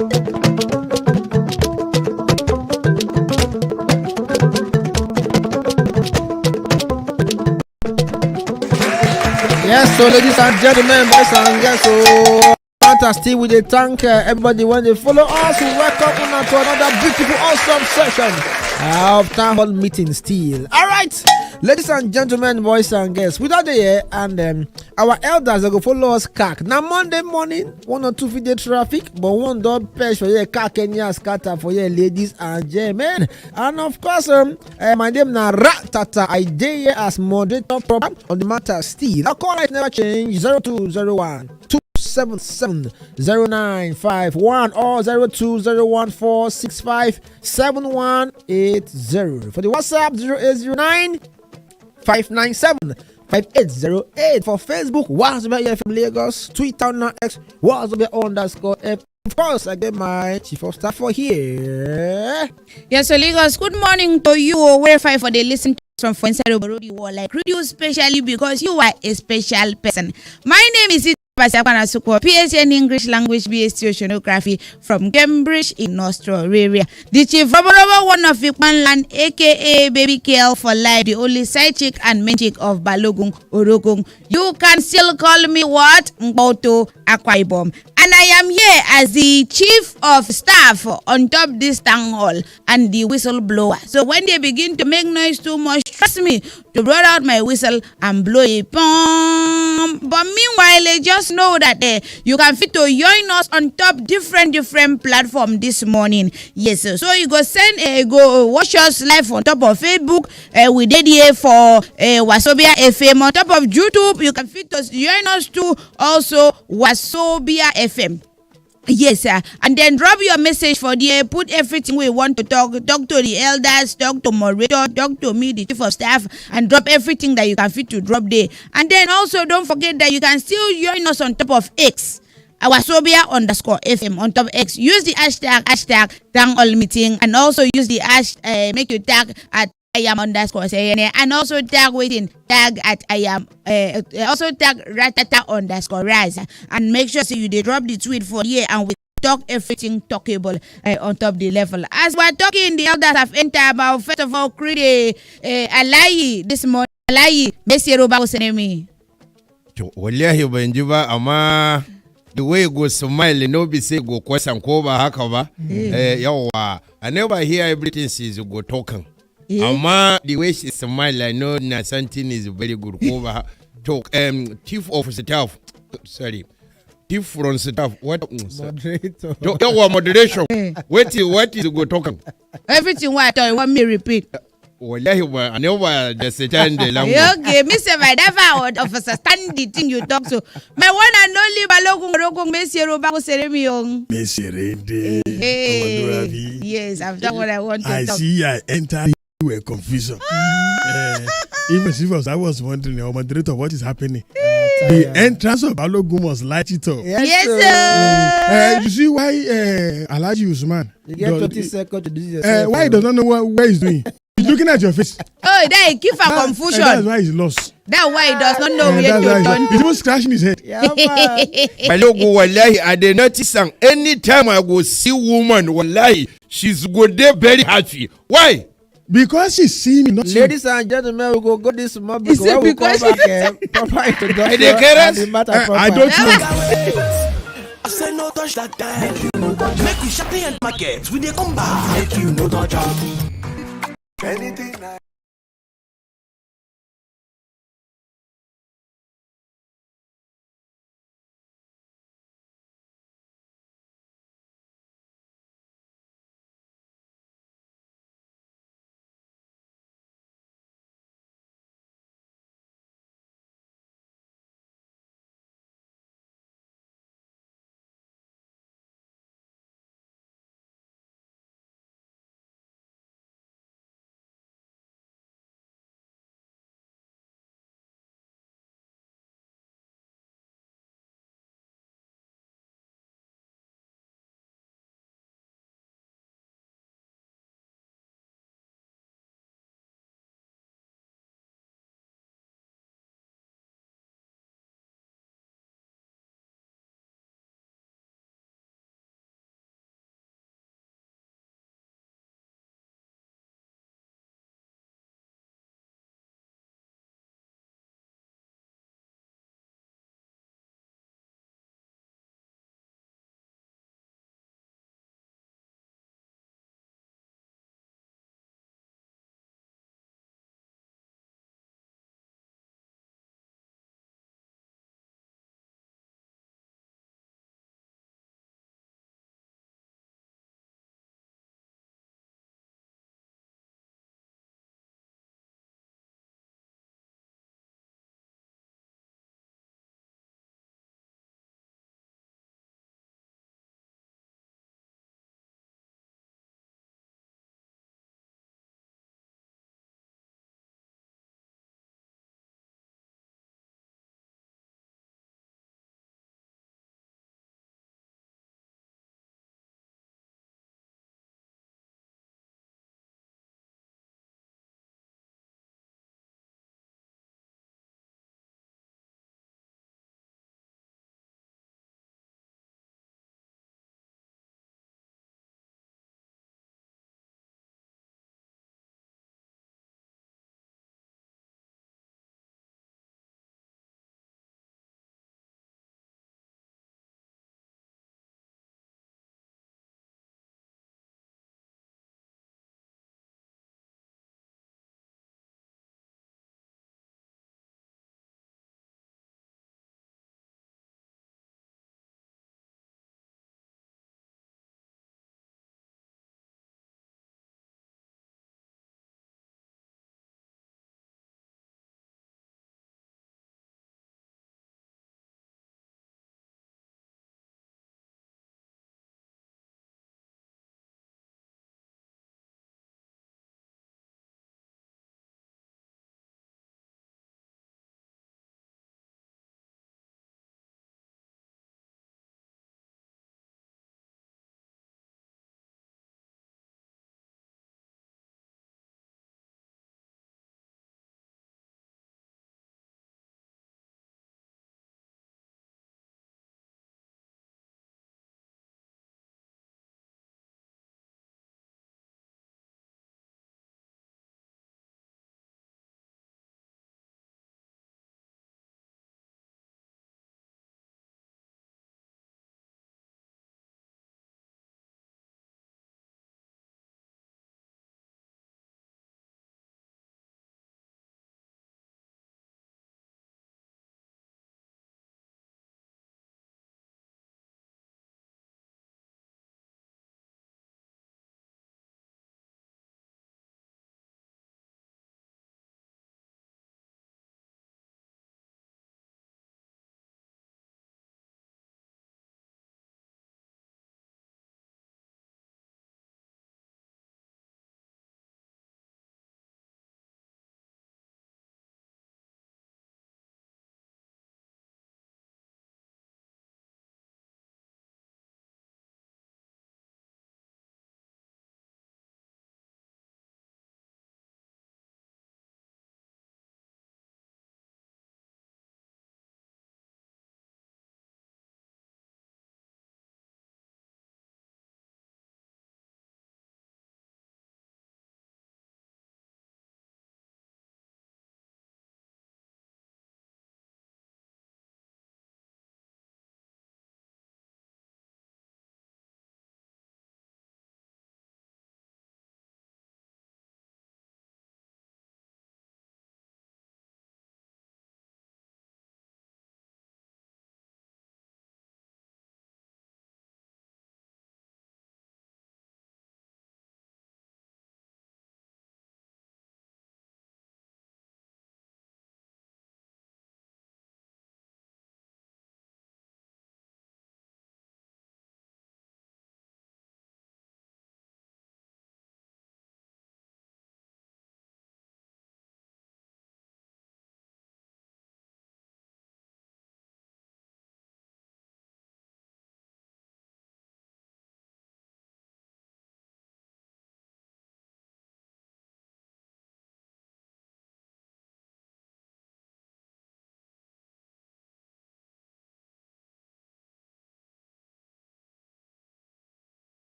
Yes, so ladies and gentlemen, boys and girls, so fantastic with the thank everybody when they follow us. We welcome you to another beautiful, awesome session of town hall meeting. Still, all right, ladies and gentlemen, boys and girls, without the year and our elders they go follow us. Cack now Monday morning, 1 or 2 video traffic, but one dog page for your car Kenya scatter for your ladies and gentlemen, and of course my name na Ratata. I day here as moderator program on the matter. Still, our call light never change 0201 2770951 or 0201465780. For the WhatsApp 0809 597 5808. For Facebook, Wazobia FM Lagos. Twitter now X Wazobia_F. Of course, I get my chief of staff for here. Yes, so Lagos, good morning to you. Verify for the listen from inside Oborodi War, like radio, specially because you are a special person. My name is PhD in English Language, BSc Oceanography from Cambridge in Australia. The chief rubber one of Ikman Land, aka Baby Kale for life, the only side chick and main chick of Balogun Orogung. You can still call me what? Mboto Akwa Ibom. And I am here as the chief of staff on top this town hall and the whistleblower. So when they begin to make noise too much, trust me to blow out my whistle and blow it. But meanwhile, just know that you can fit to join us on top different platform this morning. Yes, so you go send go watch us live on top of Facebook. We did here for Wazobia FM on top of YouTube. You can fit to join us to also Wazobia FM. Yes, sir. And then drop your message for the put everything we want to talk to the elders, talk to moderator, talk to me, the chief of staff, and drop everything that you can fit to drop there. And then also don't forget that you can still join us on top of X. Wazobia_FM on top of X. Use the hashtag town hall meeting, and also use the make you tag at I am _sayene, and also tag at I am also tag ratata_rise, and make sure you they drop the tweet for here and we talk everything talkable on top the level. As we're talking, the elders have entered about first of all create Alayi this morning. Alayi Messiero Bagosenemi. Wallahi banjiba ama the way go smile no be say go question ko ba haka ba yawa I never hear everything says go talking. Ama the way she smile, I know na something is very good. Over talk chief of staff, sorry, chief from staff. What moderator? Moderation. What is good talking? Everything what I want me repeat. Wallahi, I never understand the language. Okay, Mr. I never understand the thing you talk to. My one and only Balogun Messiero Bagoseremi young. Messerende. Yes, I've done what I want to I talk. see I enter a confusion. Even serious, I was wondering, moderator, what is happening? The entrance of Balogun was light it up. Yes, sir. You see why Alhaji Usman? You get 20 seconds to do this. Why he does not know where he's doing? He's looking at your face. Oh, that keep for confusion. That's why he's lost. That's why he does not know where to turn. He's even scratching his head. Yeah, man. Balogun wallahi, I dey notice am anytime I go see woman wallahi, she's go there very happy. Why? Because she's seeing me, not Ladies and gentlemen, we go this month because it we come because back proper introduction I dey care and the matter proper. I don't know. I say no touch that time. Make we shopping and market. We dey come back. Make you no touch anything.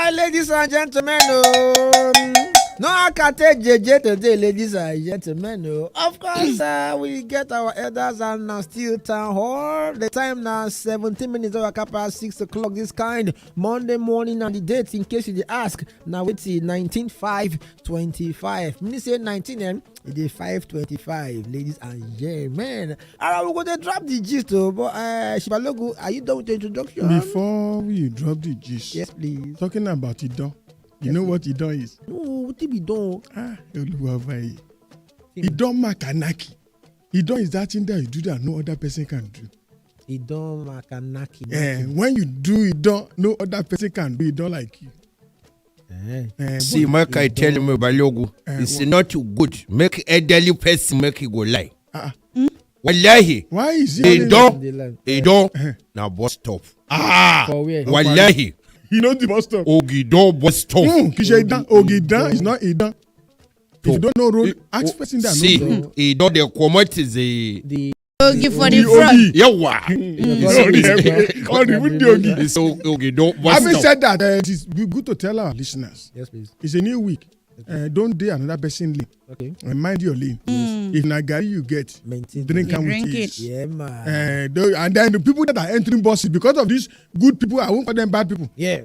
right, ladies and gentlemen. No, I can't take JJ today, ladies and gentlemen. Of course, we get our elders and now still town hall. The time now 17 minutes over past 6 o'clock. This kind Monday morning and the date in case you ask. Now it's 19/5/25. When you say 19, it is 5:25, ladies and gentlemen. Alright, we're going to drop the gist, but Shibalogo, are you done with the introduction? Before we drop the gist, Yes, please. talking about Idon. You know what Idon is? No, what did we do? Idon Makanaki. Idon is that thing that you do that no other person can do. Idon Makanaki. When you do Idon, no other person can do Idon like you. See, make I tell me, Balogu, it's not good. Make elderly person make it go lie. Wallahi. Why is Idon, now bus stop. For where? Wallahi. You know the bus stop. Ogidon bus stop. Ogidan is not Idan. If you don't know road, ask person that see, knows. Idon the commot is the Ogi for the front. yawa. It's Ogidon bus Having stop. said that, it is good to tell our listeners. Yes, please. It's a new week. Don't dare another person lane. Okay. Mind your lane. If na garri you get, Maintain. drink am with Drink it. ease. Yeah, man. And then the people that are entering buses, because of these good people, I won't call them bad people. Yeah.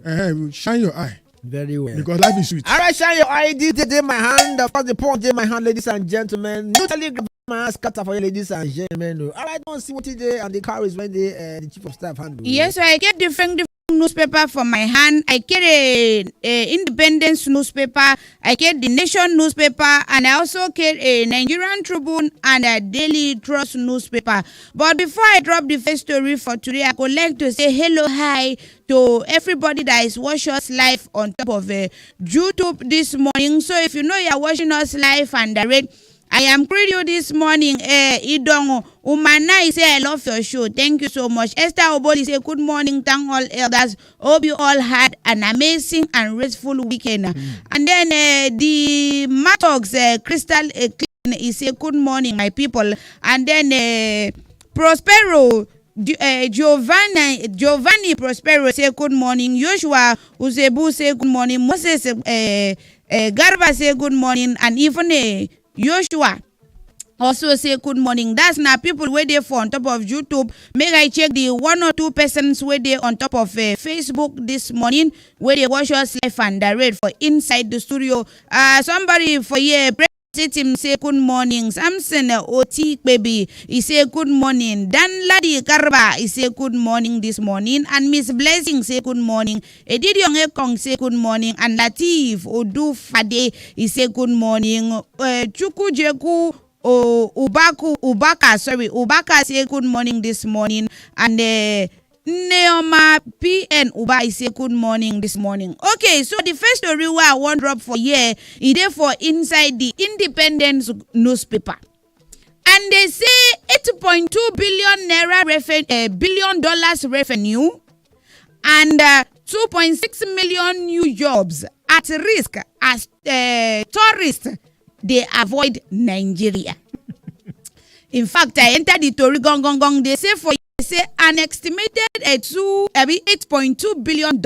Shine your eye Very well. because life is sweet. All right, shine your ID. Take my hand. Of course, the point in my hand, ladies and gentlemen. No telegram. My scatter for you, ladies and gentlemen. All right, don't see what it is and the car is when the chief of staff handle. Yes, so I get different newspaper from my hand. I get a Independence newspaper. I get the Nation newspaper, and I also get a Nigerian Tribune and a Daily Trust newspaper. But before I drop the first story for today, I would like to say hello, hi to everybody that is watching us live on top of YouTube this morning. So if you know you are watching us live and direct, I am greeting you this morning. Idongo Umana say I love your show. Thank you so much. Esther Oboli say good morning. Thank all elders. Hope you all had an amazing and restful weekend. And then the Matox Crystal he say good morning, my people. And then Prospero Giovanni Prospero say good morning. Joshua Uzebu say good morning. Moses Garba say good morning. And even Joshua also say good morning. That's now people where they for on top of YouTube. Make I check the 1 or 2 persons where they on top of Facebook this morning where they watch us live and direct for inside the studio. Somebody for here him say good morning. Samson Oti baby he say good morning. Dan Ladi Karba he say good morning this morning. And Miss Blessing say good morning. Edidion Ekong say good morning. And Latif Odu Fade he say good morning. Chuku Jeku Ubaka say good morning this morning. And Neoma PN Uba is say good morning this morning. Okay, so the first story where I want drop for here is there for inside the Independence newspaper. And they say 8.2 billion naira billion dollars revenue and 2.6 million new jobs at risk as tourists they avoid Nigeria. In fact, I entered the Tori gong. They say for an estimated $8.2 billion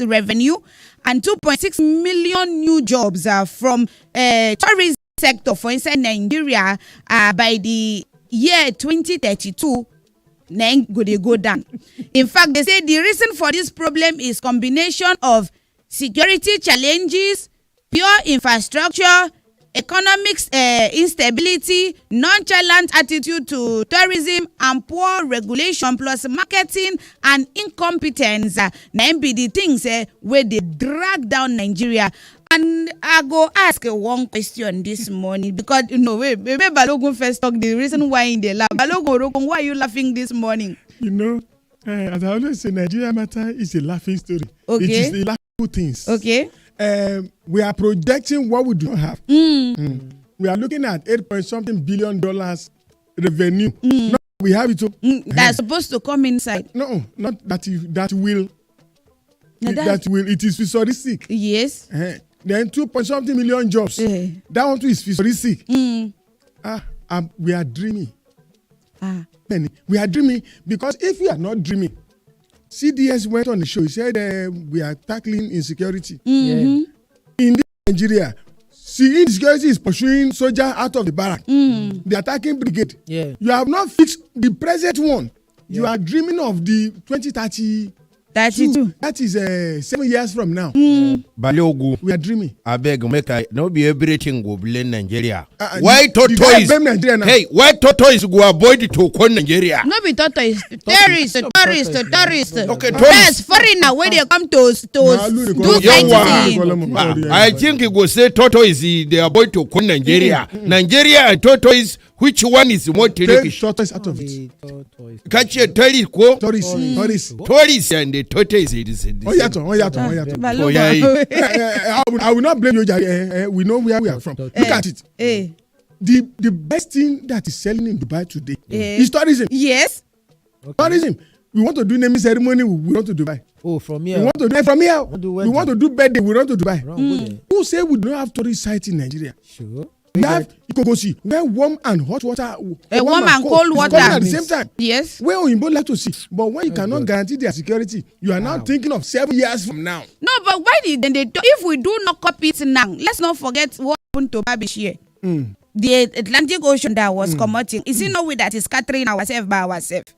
revenue and 2.6 million new jobs from tourism sector for inside Nigeria by the year 2032. Then they go down. In fact, they say the reason for this problem is combination of security challenges, pure infrastructure, economic instability, nonchalant attitude to tourism, and poor regulation plus marketing and incompetence. Now be the things where they drag down Nigeria. And I go ask one question this morning because maybe Balogun first talk the reason why in the lab. Balogun, why are you laughing this morning? As I always say, Nigeria matter is a laughing story. Okay. It is the laughable things. Okay. We are projecting what we do not have. We are looking at $8 billion revenue. No, we have it. That's supposed to come inside. No, not that. That will. It is futuristic. Yes. Then 2 million jobs. That one too is futuristic. We are dreaming. We are dreaming because if we are not dreaming, CDS went on the show. He said we are tackling insecurity. Yeah. In Nigeria, see, insecurity is pursuing soldier out of the barrack. The attacking brigade. Yeah. You have not fixed the present one. You are dreaming of the 2030. 32. That is 7 years from now. Balogu. We are dreaming. I beg make I no be everything go blame Nigeria. the Why guy tortoise? blame Nigeria now. Hey, why tortoise go avoid to call Nigeria? No be tortoise, tourist. Okay, Yes, foreigner when they come to do sightseeing. I think he go say tortoise they avoid to call Nigeria. Nigeria and tortoise, which one is more Take terrific? tortoise out of it. Catch a tortoise go. Tourist. And the tortoise it is. Oh yeah. Oh yeah. I will not blame you, Jare. We know where we are from. Look at it. The best thing that is selling in Dubai today is tourism. Yes. Tourism. We want to do naming ceremony. We want to Dubai. Oh, from here. We want to do from here. Do We want to do birthday. We want to Dubai. Go Who say we don't have tourist sites in Nigeria? Sure. We have Ikogosi, where warm and hot water, Warm and cold water coming at the same time. Yes. Where Oyinbo like to see, but when you cannot guarantee their security, you are now thinking of 7 years from now. No, but why did they if we do not copy it now, let's not forget what happened to Babish here. The Atlantic Ocean that was commoting. Is it no way that is scattering ourselves by ourselves?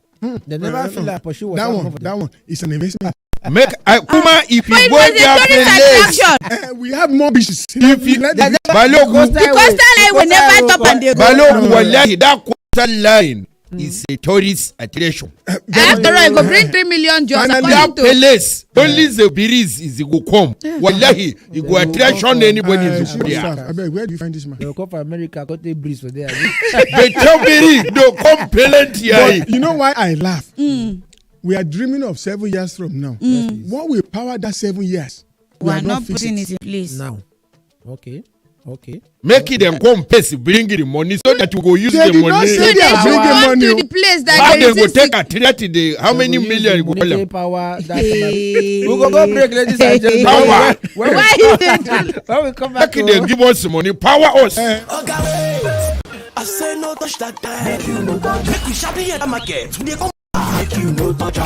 They never feel like pursue That one is an investment. Make Kuma if But you it go was a there tourist place. attraction. We have more beaches. If you Balogu, The coastal line will never stop and they go. Balogu, wallahi, that coastal line is a tourist attraction. After all, it go bring 3 million jobs And according that to. place, only the breeze is go come. Wallahi, it go attraction anybody is there. Where do you find this man? They'll come from America, go take breeze for there. The Chobiri, no come plenty. But you know why I laugh? We are dreaming of 7 years from now. What will power that 7 years? We are not putting it in place. Now. Okay. Make it and come pace, bring the money so that you go use They the did not money. say So they they are should bringing come money. to the place that How there they is go this take a 30 day? How many million you go call them? Power. Hey. We go break, ladies and gentlemen. Power. Why is it? When we come back, Make it they give us money, power us. I say no touch that time. Make you no touch. Make we sharply enter market. We dey come back. Make you no touch.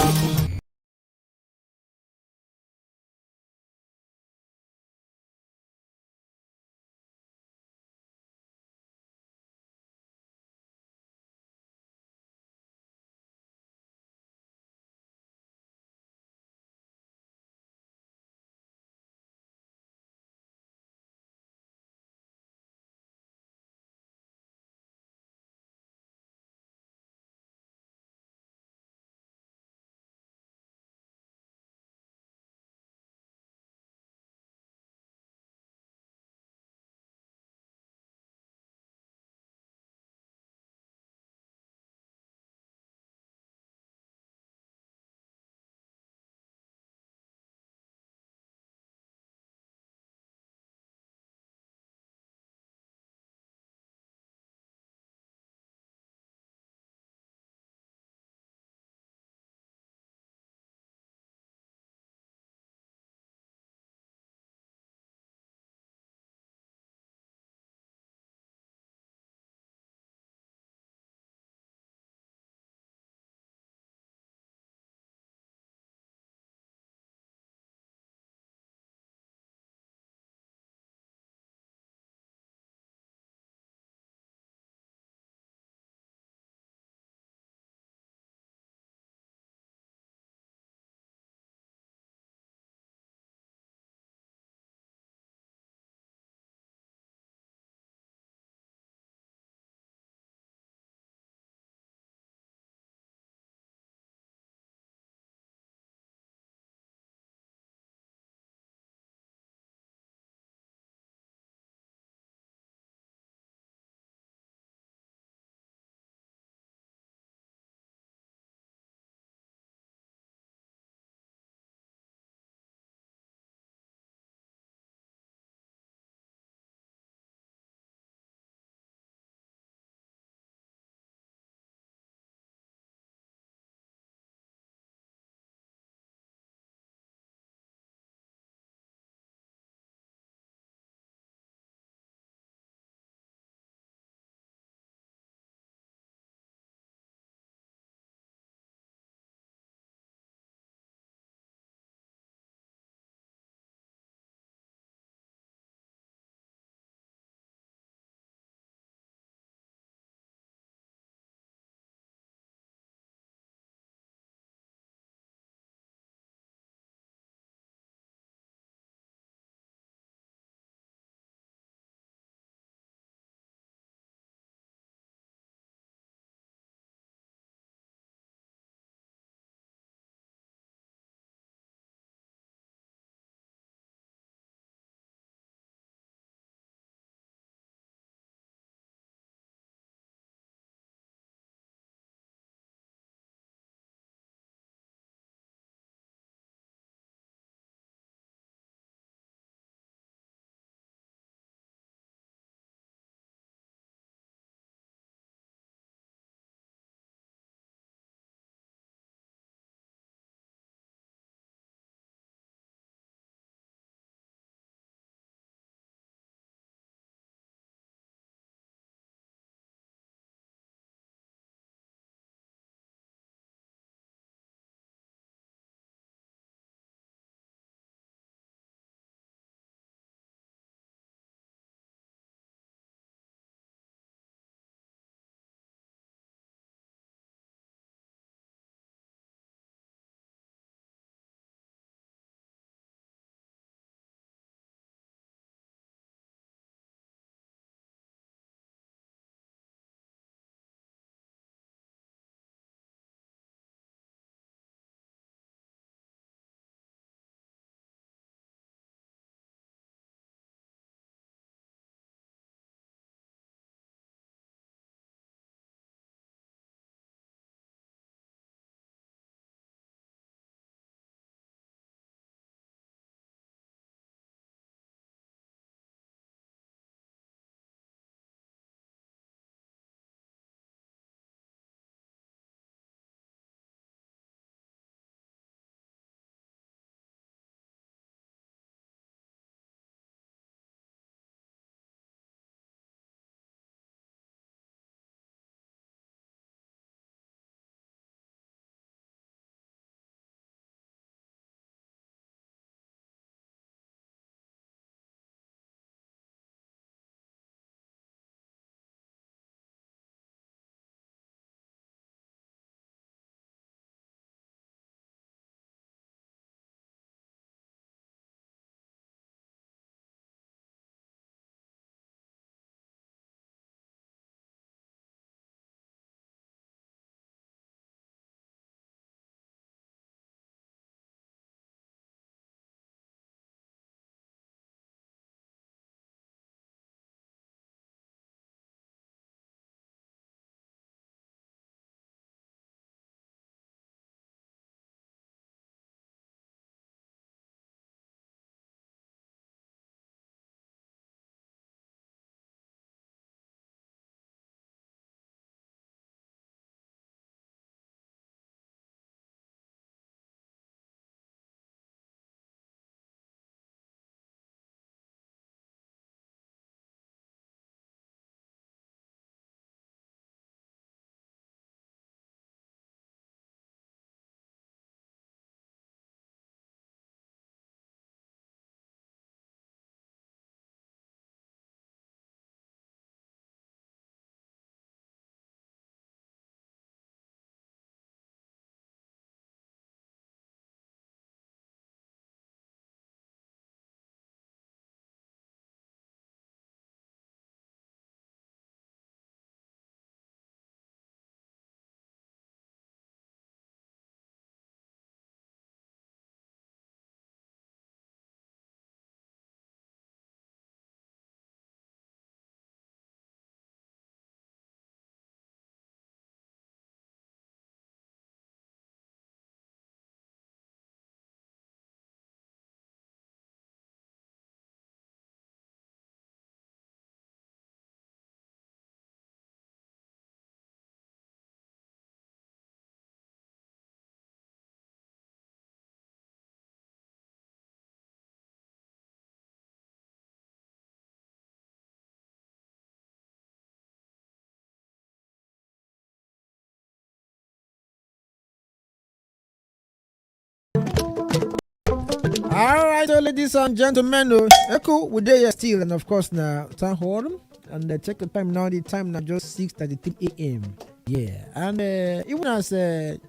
All right, so ladies and gentlemen, Echo, we're there still, and of course now town hall, and check the time now. The time now just 6:33 a.m. Yeah, and even as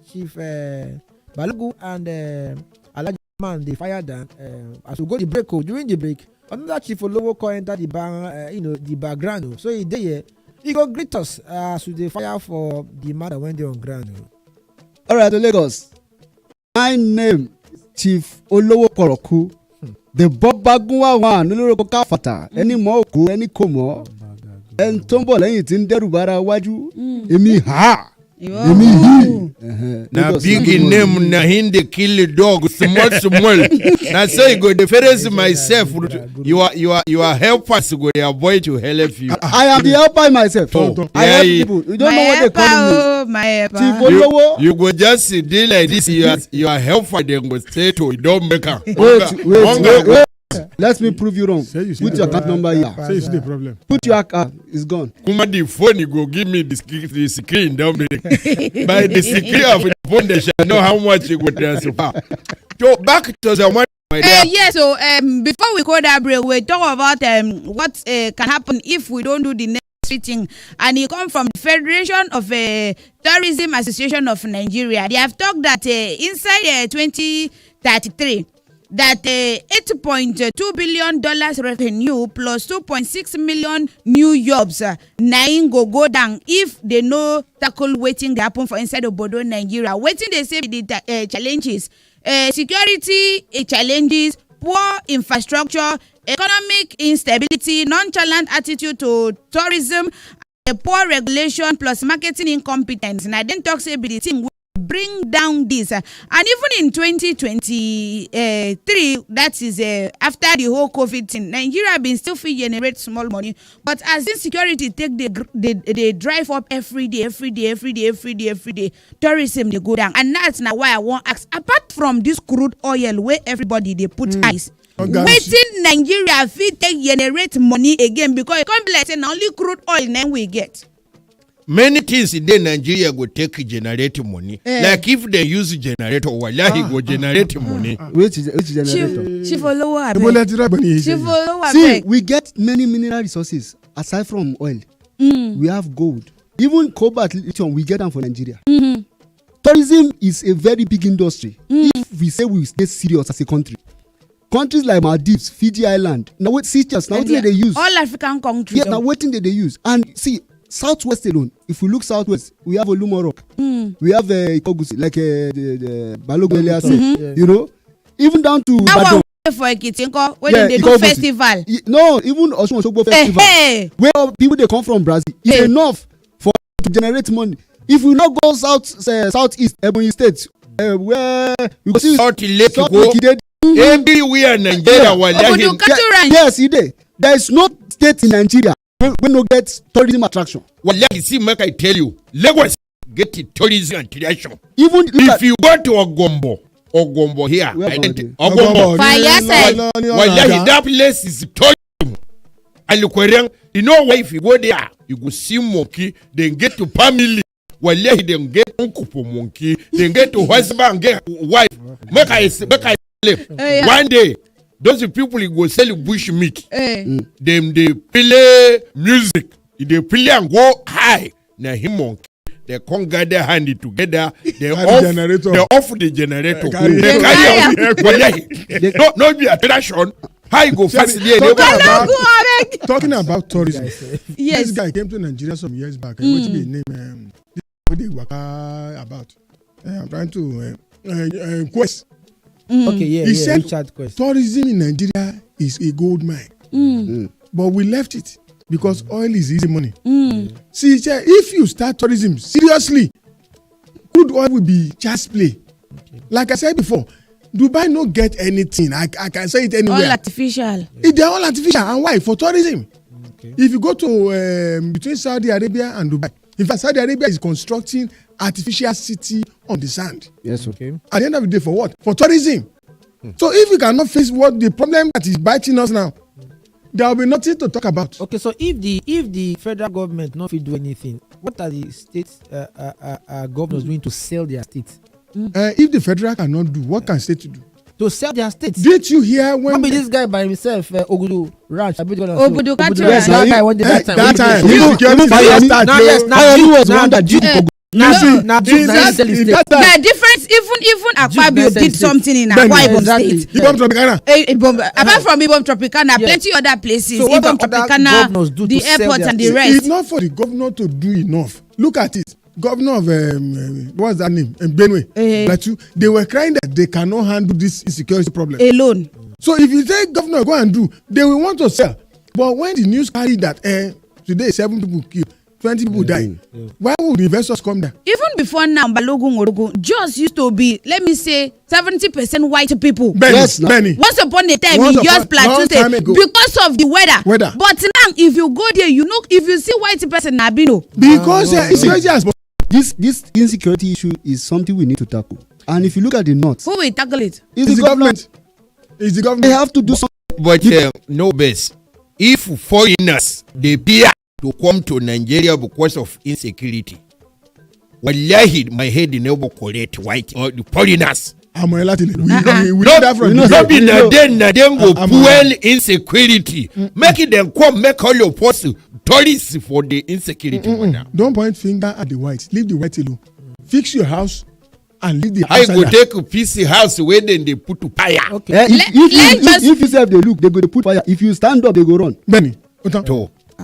Chief Balogu and Alaji Man they fire down as we go the break. During the break, another Chief Olowo call enter the bar, the background. So he there, he go greet us as we fire for the man that went there on ground. All right, Lagos. My name is Chief Olowo Koroku. The Bobagunwa one, Oloroko Kafata. Any more ku, any komo. En tombo lẹ́yìn tí ń dẹ́rù bara wájú. Èmi ha. Èmi hi. Na big name na hindi kill dog small. Na so you go difference myself. You are helpers go the boy to help you. I am the helper myself. I help people. You don't know what they call me. My helper. Chief Olowo. You go just deal like this. You are helper. They go say to you don't make her. Wait. Let me prove you wrong. Put your account number here. Say you see the problem. Put your account. It's gone. Kuma the phone you go give me the screen down there. By the screen of the phone they shall know how much you go transfer. So back to the one. Yes, so before we go that break, we talk about what can happen if we don't do the next thing. And it comes from the Federation of Tourism Association of Nigeria. They have talked that inside 2033, that $8.2 billion revenue plus 2.6 million new jobs go down if they no tackle waiting they happen for inside Obodo Nigeria. Waiting they say the challenges, security challenges, poor infrastructure, economic instability, nonchalant attitude to tourism, poor regulation plus marketing incompetence. And I didn't talk say be the thing bring down this and even in 2023 that is after the whole COVID thing, Nigeria been still fit generate small money, but as insecurity take they drive up every day, tourism they go down. And that's now why I want ask, apart from this crude oil where everybody they put ice, waiting Nigeria fit take generate money again, because it can't be like say na only crude oil then we get. Many things in Nigeria go take generate money. Like if they use generator, wallahi go generate money. Which generator? Chief Olowo See, we get many mineral resources aside from oil. We have gold. Even cobalt, lithium, we get them for Nigeria. Tourism is a very big industry. If we say we stay serious as a country. Countries like Maldives, Fiji Island, now what Seychelles, now what they use? All African countries. Yeah, now what they use? And see, Southwest alone, if we look southwest, we have Olumo Rock. We have Ikogusi, like the Balogun earlier said. You know, even down to Badon. For Ekitinko, when they do festival. No, even Osun Osogbo festival. Where people they come from Brazil, it's enough for to generate money. If we not go southeast, Ebonyi State, where we go see South Lake, everywhere in Nigeria, yes, there is no state in Nigeria we no get tourism attraction. Wallahi, see, make I tell you, Lagos get it tourism attraction. Even if you go to Ogombo here, Ogombo, wallahi, that place is tourism. And you know why? If you go there, you go see monkey, then get to family. Wallahi, then get uncle for monkey, then get to husband, get wife. Make I one day. Those people who go sell bush meat, them they play music, they play and go high. Now him monkey, they can't gather handy together. They off the generator. They carry out. No be attraction. How you go fast there? Talking about tourism. Yes. This guy came to Nigeria some years back. What's his name? What they waka about? I'm trying to quest. Okay, he said Richard Quest. Tourism in Nigeria is a gold mine. But we left it because oil is easy money. See, if you start tourism seriously, crude oil will be just play. Like I said before, Dubai no get anything. I can say it anywhere. All artificial. They're all artificial. And why? For tourism. If you go to between Saudi Arabia and Dubai, in fact, Saudi Arabia is constructing artificial city on the sand. Yes, okay. At the end of the day, for what? For tourism. So if we cannot face what the problem that is biting us now, there will be nothing to talk about. Okay, so if the federal government not fit do anything, what are the states governors doing to sell their states? If the federal cannot do, what can state do? to sell their states. Did you hear when? Maybe this guy by himself, Ogudu Ranch. Ogudu Ranch. Yes, that guy went that time. That time. Insecurity was one that did. Now, the difference, even Akpabio did something in Akwa Ibom State. Ibom Tropicana. Apart from Ibom Tropicana, plenty other places. So Ibom Tropicana, the airport and the rest. It's not for the governor to do enough. Look at it. Governor of what's that name? Benue. They were crying that they cannot handle this insecurity problem alone. So if you say governor go and do, they will want to sell. But when the news carry that today 7 people killed, 20 people died, why would the investors come there? Even before now, Balogun Orogun just used to be, let me say, 70% white people. Many. Once upon a time, in just Plateau State, because of the weather. But now, if you go there, you know, if you see white person, Nabino. Because insecurity has. This insecurity issue is something we need to tackle. And if you look at the north, who will tackle it? It's the government. It's the government. They have to do something. But no base. If foreigners they fear to come to Nigeria because of insecurity, wallahi, my head never correct white or the foreigners. We know that from go fuel insecurity. Make them come, make all your posts tourists for the insecurity. Don't point finger at the whites. Leave the white alone. Fix your house and leave the house. I go take a piece of house where then they put to fire. Okay. If you say they look, they go to put fire. If you stand up, they go run. Benny.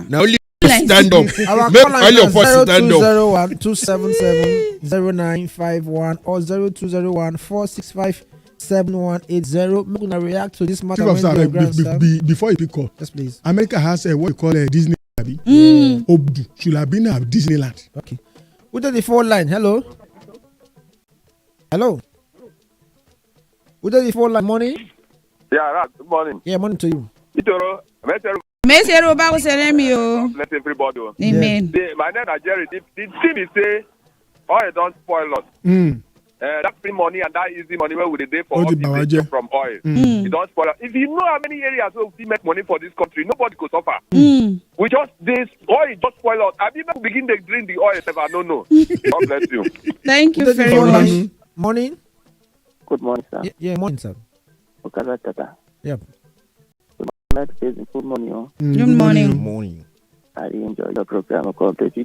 Now only stand up. Make all your posts stand up. 0201-277-0951 or 0201-465-7180. We're gonna react to this matter. Before you pick up, yes, please. America has what you call a Disney. Obudu should have been at Disneyland. Okay. Who did the phone line? Hello. Who did the phone line? Morning. Yeah, right. Good morning. Yeah, morning to you. Itoro. Bless everybody. Amen. My name is Jerry. The thing is say, oil don't spoil us. That free money and that easy money where would they for all the from oil. It don't spoil us. If you know how many areas where we make money for this country, nobody could suffer. We just this oil just spoil us. I even begin to drink the oil. I don't know. God bless you. Thank you very much. Morning. Good morning, sir. Yeah, morning, sir. Okay, tata. Yep. Good morning. Good morning. Good morning. I enjoy your program. God bless you.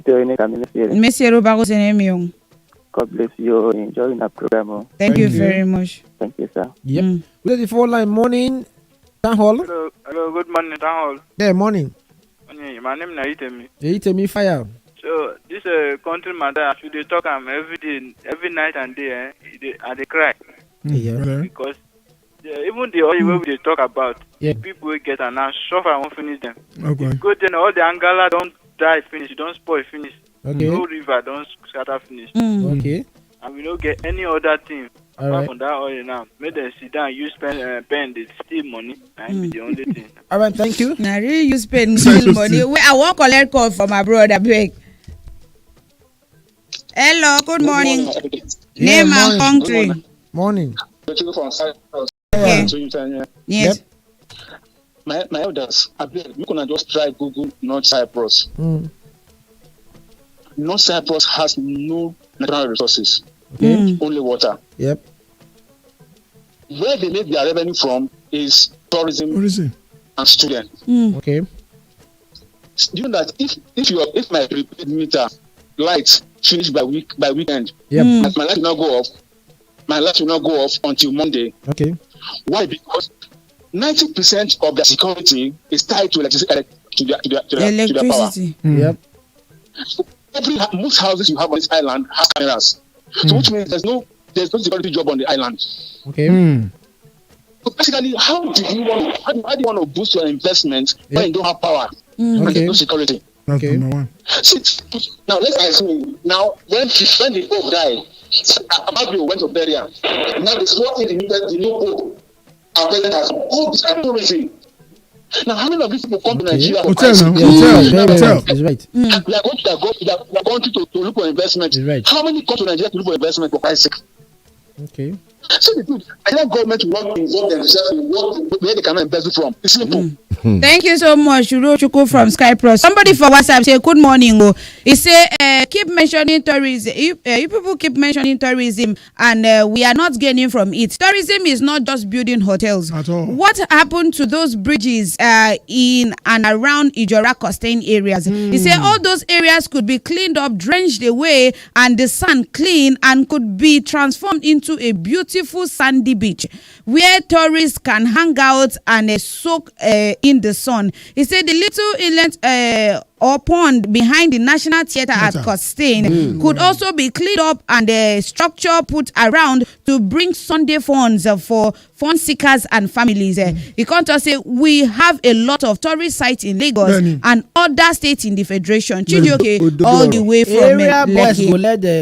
God bless you. Enjoy the program. Thank you very much. Thank you, sir. Yep. Who did the phone line? Morning. Town hall. Hello. Good morning, Town hall. Yeah, morning. My name is Naitemi. Naitemi Fire. So this country matter. Should they talk every day, every night and day? They cry. Yeah. Because even the oil we they talk about, people will get and now suffer won't finish them. Okay. Go then all the angala don't die finish, don't spoil finish. Okay. No river don't scatter finish. Okay. And we don't get any other thing apart from that oil now. Make them sit down, use pen, they steal money. And be the only thing. All right, thank you. Now really use pen steal money. I won't collect call from my brother. Beg. Hello, good morning. Name and country. Morning. Okay. Yes. My elders, I beg you can just try Google North Cyprus. North Cyprus has no natural resources, only water. Yep. Where they make their revenue from is tourism and students. Okay. Do you know that if my prepaid meter lights finish by weekend, my light will not go off. My light will not go off until Monday. Okay. Why? Because 90% of their security is tied to electricity, to their power. Yep. Most houses you have on this island have cameras, so which means there's no security job on the island. Okay. So basically, how do you want to boost your investment when you don't have power and there's no security? Okay. See, now let's assume when the Pope died, Amabio went to burial. Now the sword in the new Pope. Our president has all this authority. Now, how many of these people come to Nigeria? Hotel. Is right. We are going to look for investment. Right. How many come to Nigeria to look for investment for Christ's sake? Okay. So the truth, I want government to not involve themselves in what where they cannot embezzle from. It's simple. Thank you so much, Chuku from Sky Plus. Somebody for WhatsApp say good morning. Oh, he say keep mentioning tourism. You people keep mentioning tourism, and we are not gaining from it. Tourism is not just building hotels. At all. What happened to those bridges in and around Ijora coastal areas? He say all those areas could be cleaned up, drenched away, and the sand clean, and could be transformed into a beautiful sandy beach where tourists can hang out and soak in the sun. He said the little inlet or pond behind the National Theatre at Costain could also be cleaned up and the structure put around to bring Sunday funds for fun seekers and families. He can't just say we have a lot of tourist sites in Lagos and other states in the Federation. Chijioke all the way from area boys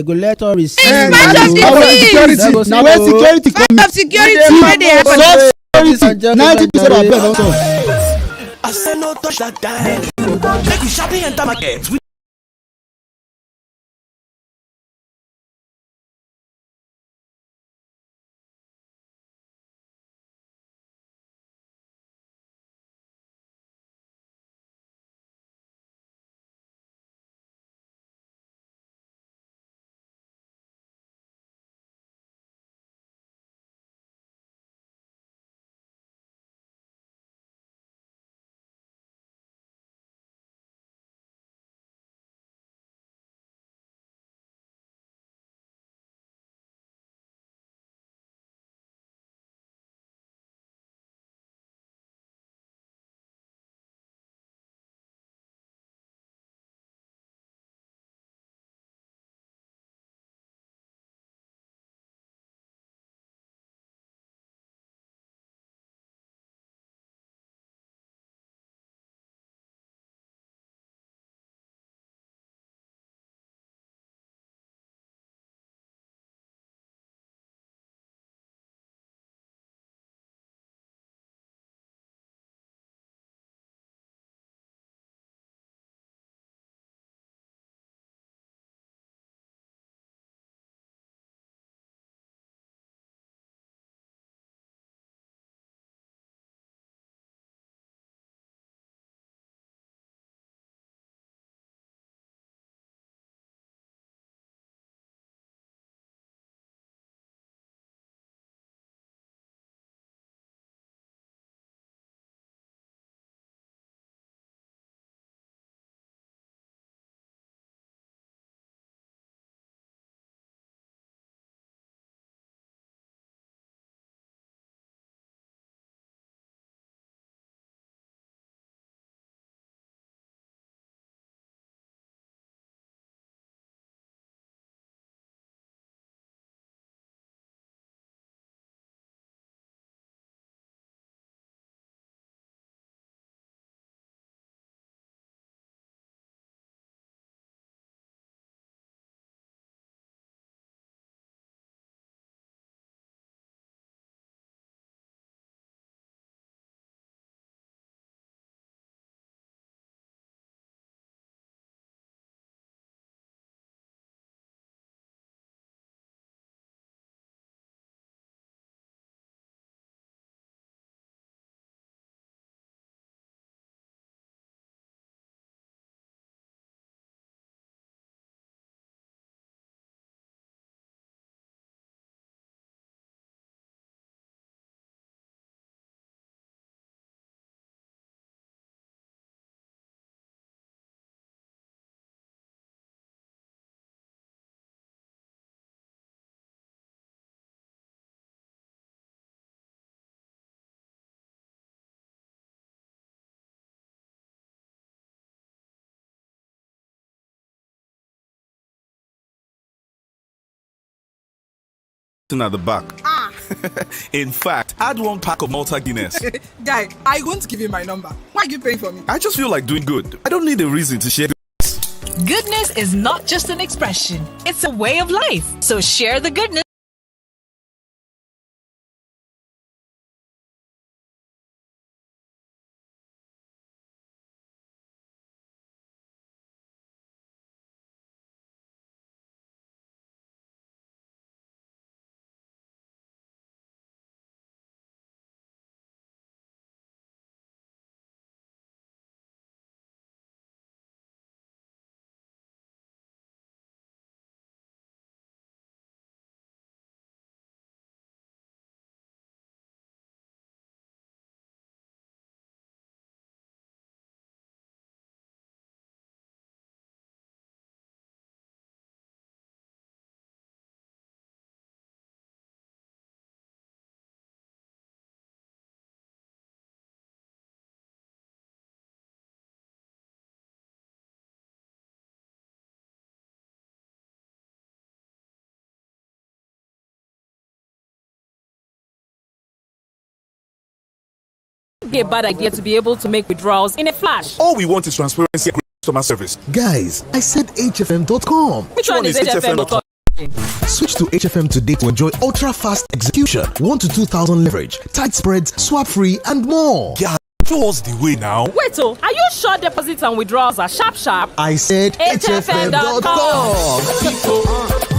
go let tourists. It's part of the thing. Now where security come Part of security where they have. 90% of them also. I say no touch that time. Make we sharply enter market. At the back. In fact, add one pack of Malta Guinness. Guy, I won't give you my number. Why are you paying for me? I just feel like doing good. I don't need a reason to share. Goodness is not just an expression, it's a way of life. So share the goodness. be a bad idea to be able to make withdrawals in a flash. All we want is transparency and customer service. Guys, I said HFM.com. Which one is HFM.com? Switch to HFM today to enjoy ultra-fast execution, 1 to 2,000 leverage, tight spreads, swap-free, and more. Yeah, show us the way now. Wait, are you sure deposits and withdrawals are sharp? I said HFM.com.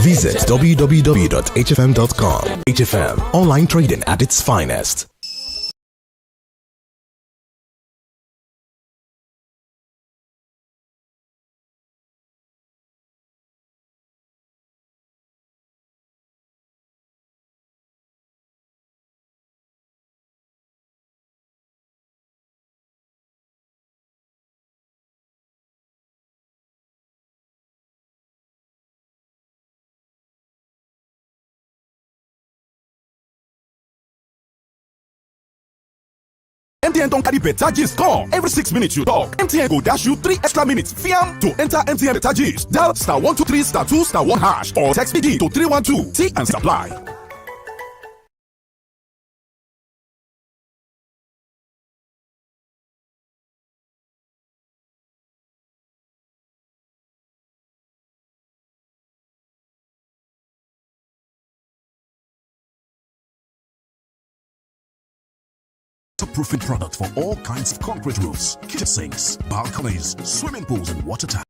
Visit www.hfm.com. HFM, online trading at its finest. MTN don't carry better gist come. Every 6 minutes you talk. MTN go dash you 3 extra minutes. Fiam to enter MTN better gist. Dial *123 *2 *1 hash or text BD to 312. T and supply. Proofing product for all kinds of concrete roofs, kitchen sinks, balconies, swimming pools, and water tanks.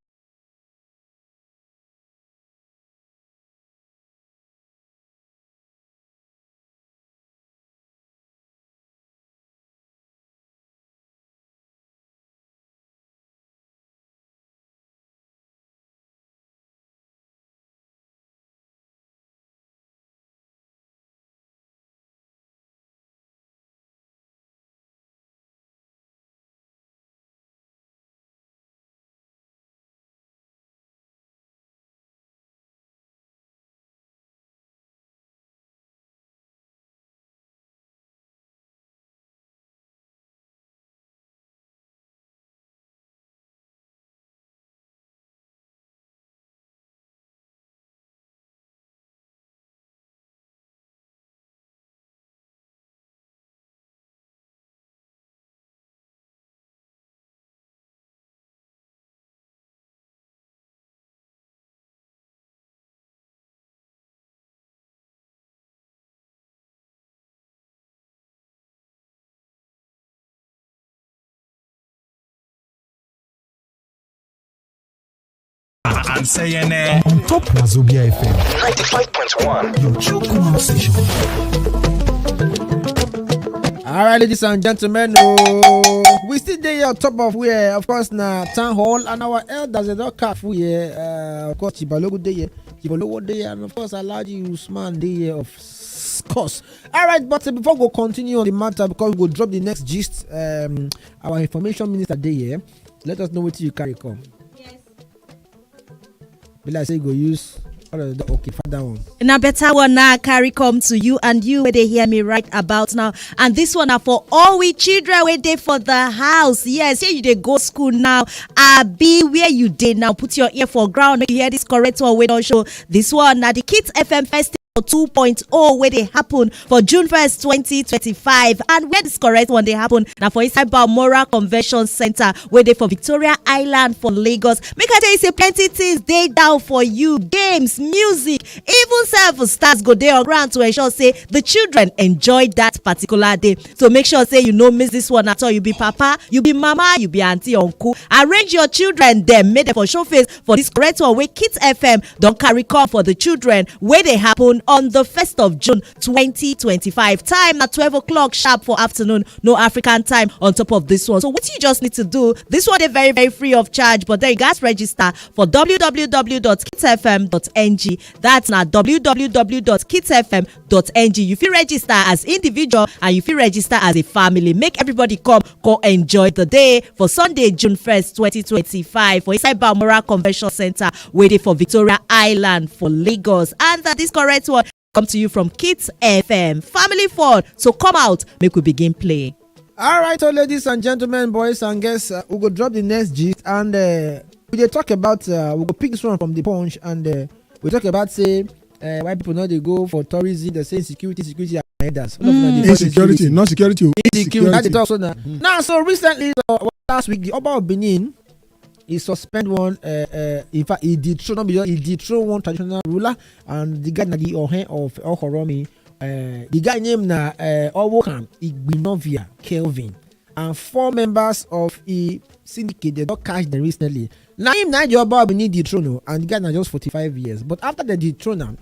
I'm saying on top Wazobia FM 95.1. your chook station. All right, ladies and gentlemen, we still there on top of where, of course, now town hall and our elders they don't cap we of course Chibalogo day, Chibalogo day, and of course Alaji Usman day of course. All right, but before we continue on the matter, because we will drop the next gist, our information minister day, let us know what you carry come. Will I say go use okay for that one? Now better one now carry come to you and you where they hear me right about now. And this one are for all we children where they for the house. Yes, here you they go school now. Be where you did now. Put your ear for ground. You hear this correct one. We don't show this one now. The Kids FM Festival 2.0 where they happen for June 1st 2025, and where this correct one they happen now for inside Balmoral Convention Center where they for Victoria Island for Lagos. Make I tell you say plenty things they down for you, games, music, even self stars go there on ground to ensure say the children enjoy that particular day. So make sure say you no miss this one at all. You be papa, you be mama, you be auntie, uncle. Arrange your children them, make them for show face for this correct one where Kids FM don't carry call for the children where they happen on the 1st of June 2025. Time at 12 o'clock sharp for afternoon. No African time on top of this one. So what you just need to do, this one is very, very free of charge. But then you guys register for www.kidsfm.ng. That's now www.kidsfm.ng. You feel register as individual and you feel register as a family. Make everybody come, go enjoy the day for Sunday, June 1st, 2025 for inside Balmoral Convention Center, waiting for Victoria Island for Lagos. And this correct one come to you from Kids FM. Family fun. So come out, make we begin play. All right, so ladies and gentlemen, boys and girls, we go drop the next gist and we talk about we go pick this one from the Punch and we talk about say why people know they go for tourism. They say security Insecurity, not security. Insecurity. Also now, so recently, last week, the Oba of Benin, he suspend one. In fact, he dethroned one traditional ruler, and the guy na the Ohen of Ohoromi. The guy named na Owokan Igbinovia Kelvin, and 4 members of a syndicate. They don't catch them recently. Now him na the Oba of Benin dethrone, and the guy na just 45 years. But after the dethrone,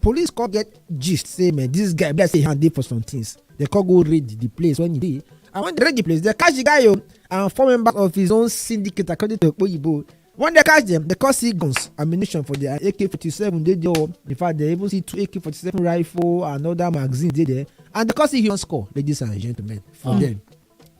police call get gist say, man, this guy better say hand for some things. They call go raid the place when he did. And when they raid the place, they catch the guy and 4 members of his own syndicate according to Oyibo. When they catch them, they call see guns, ammunition for their AK-47. They do. In fact, they even see 2 AK-47 rifle and other magazines there. And they call see human score, ladies and gentlemen, for them.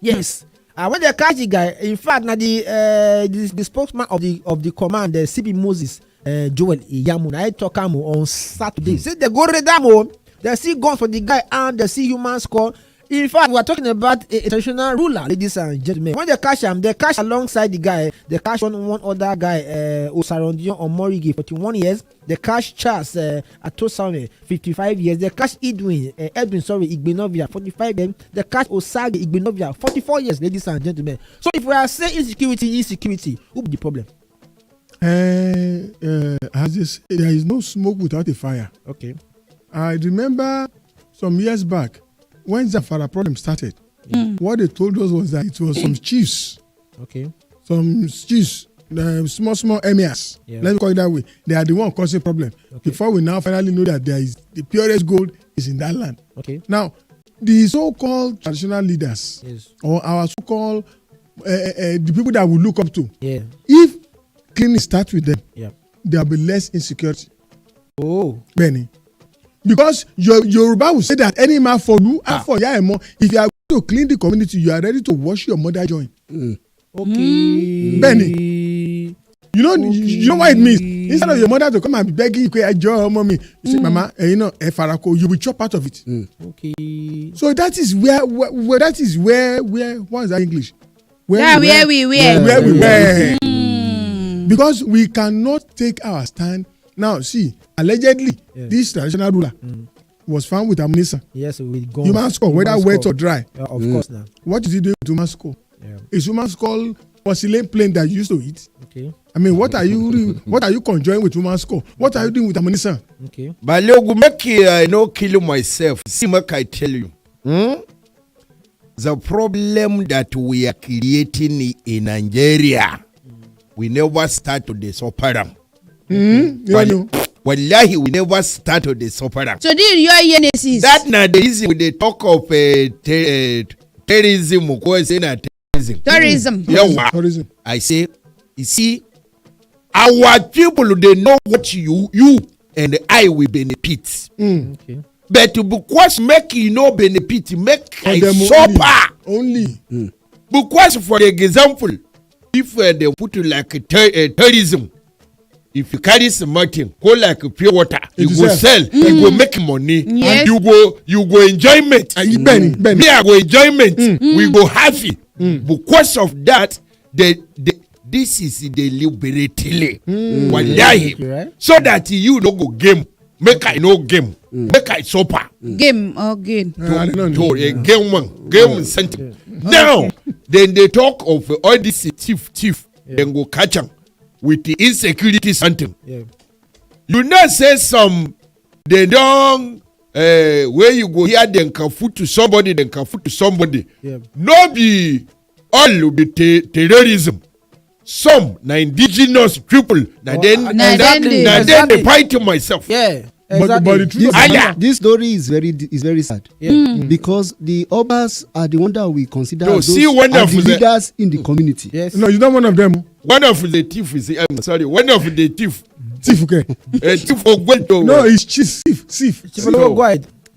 Yes. And when they catch the guy, in fact, now the spokesman of the command, the CB Moses, Joel Iyamu, I talk on Saturday. Say they go read them. They see guns for the guy and they see human score. In fact, we are talking about a traditional ruler, ladies and gentlemen. When they catch him, they catch alongside the guy. They catch one other guy, Osarondion Omorigi, 41 years. They catch Charles Atosame, 55 years. They catch Edwin Igbinovia, 45 years. They catch Osage Igbinovia, 44 years, ladies and gentlemen. So if we are saying insecurity, who be the problem? There is no smoke without a fire. Okay. I remember some years back when Zafara problem started. What they told us was that it was some chiefs. Okay. Some chiefs, small emirs. Yeah. Let me call it that way. They are the one causing problem. Okay. Before we now finally know that there is the purest gold is in that land. Okay. Now, the so-called traditional leaders, or our so-called the people that we look up to. Yeah. If cleaning starts with them, there will be less insecurity. Oh. Benny. Because Yoruba will say that any man for you and for Yaemo, if you are going to clean the community, you are ready to wash your mother joint. Okay. Benny. You know what it means? Instead of your mother to come and be begging you, mommy, you say, Mama, Farako, you will chop out of it. Okay. So that is where what is that English? Where we were. Because we cannot take our stand. Now, see, allegedly, this traditional ruler was found with ammunition. Yes, with guns. Human skull, whether wet or dry. Of course now. What did he do with human skull? Is human skull porcelain plane that you used to eat? Okay. I mean, what are you conjoining with human skull? What are you doing with ammunition? Okay. But look, make I no kill myself. See, make I tell you. The problem that we are creating in Nigeria, we never start to the operam. Wallahi, we never start to the operam. So this your genesis. That na the reason we dey talk of terrorism. Tourism. Tourism. I say, you see, our people they know what you and I will benefit. Okay. But because make you no benefit, make I suffer only. Because for example, if they put like tourism, if you carry some martin, go like pure water, you go sell, you go make money, and you go enjoyment. Me I go enjoyment, we go happy. Because of that, this is the liberty. Wallahi. So that you no go game, make I no game, make I suffer. Game or game. Game something. Now, then they talk of all this thief, then go catch them with the insecurity something. You know, say some, they don't, where you go here, then can foot to somebody, then can foot to somebody. No be all be terrorism. Some, na indigenous people, then they fight myself. Yeah. Exactly. But this story is very sad. Because the Obas are the one that we consider those are the leaders in the community. Yes. No, you're not one of them. One of the thief is one of the thief. Thief, okay. Thief for Gwento. No, it's thief.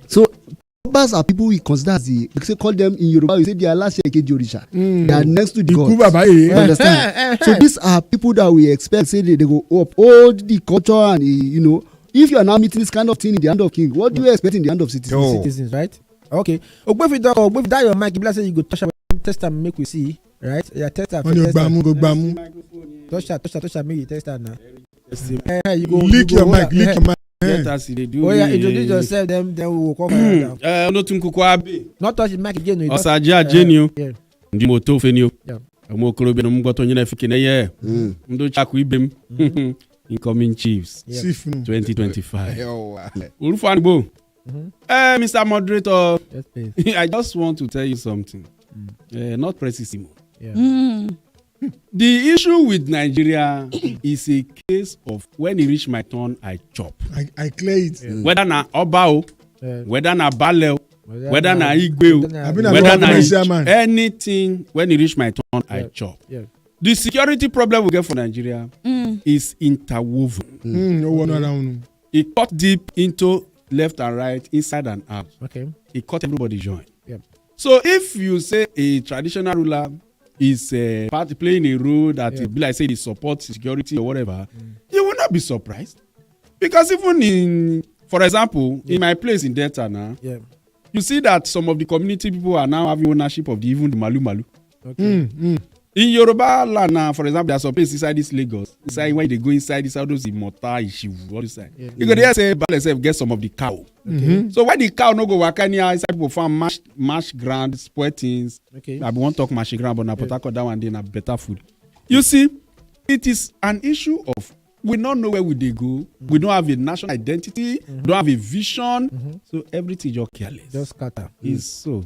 So Obas are people we consider as they call them in Yoruba. We say they are last year Orisha. They are next to the gods. You understand? So these are people that we expect say they go uphold the culture and if you are now meeting this kind of thing in the hand of king, what do you expect in the hand of citizens? Citizens, right? Okay. With that your mic, if say you go touch test and make we see, right? Yeah, test that. On your bamu. Touch that, make you test that now. Lick your mic. Get as they do. Oh yeah, introduce yourself. Then we will come down. No tunkukuabe. Not touch the mic again. Osaja Jenio. Yeah. Ndi moto fenio. Yeah. Omo korobe no mgboto nyina fikine ye. Ndo chaku ibem. Incoming Chiefs. 2025. Ulufanibo. Mr. Moderator. Yes, please. I just want to tell you something. Not precisimo. Yeah. The issue with Nigeria is a case of when it reach my turn, I chop. I clear it. Yeah. Whether na Obao, whether na Baleo, whether na Igwe, whether na anything, when it reach my turn, I chop. Yeah. The security problem we get for Nigeria is interwoven. It cut deep into left and right, inside and out. Okay. It cut everybody join. Yeah. So if you say a traditional ruler is playing a role that it be like say they support security or whatever, you will not be surprised. Because even in, for example, in my place in Delta now, you see that some of the community people are now having ownership of even the Malu Malu. Okay. In Yoruba land now, for example, there's some place inside this Lagos. Inside when they go inside this, all those Imota, Ishivu, all this side. You go there say, but get some of the cow. So when the cow no go waka near inside people farm mash ground, spoil things. Okay. I won't talk mash ground, but na potako that one day na better food. You see, it is an issue of we don't know where we they go. We don't have a national identity. Don't have a vision. So everything just careless. Just scatter. It's so.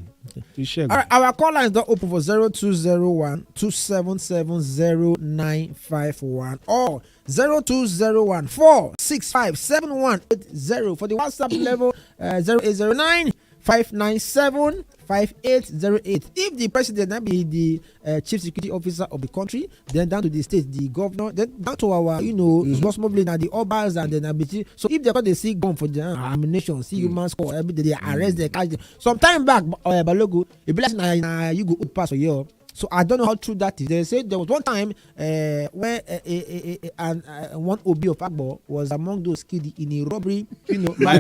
All right, our call line is not open for 0201 277 0951 or 0201 465 7180 for the WhatsApp level 0809 597 5808. If the president now be the chief security officer of the country, then down to the state, the governor, then down to our, responsibility now the obas and then ABT. So if they see gun for the ammunition, see human score, every day they arrest, they catch them. Some time back, Balogo, it be like you go pass a year. So I don't know how true that is. They say there was one time where one OB of Agbo was among those killed in a robbery. My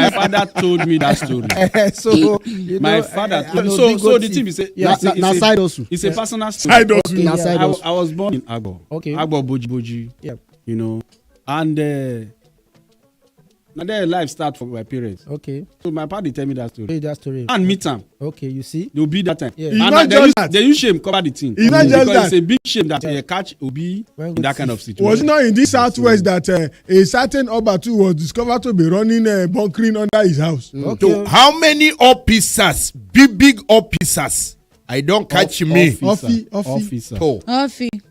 father told me that story. So my father. So the thing is, it's a personal story. I was born in Agbo. Okay. Agbo Boji. Yeah. And now their life start for my parents. Okay. So my father tell me that story. Hey, that story. And meet them. Okay, you see. They'll be that time. Yeah. And they use shame cover the thing. Because it's a big shame that they catch Obi in that kind of situation. Was it not in this southwest that a certain Oba too was discovered to be running bunkering under his house? Okay. So how many officers, big officers, I don't catch me. Officer.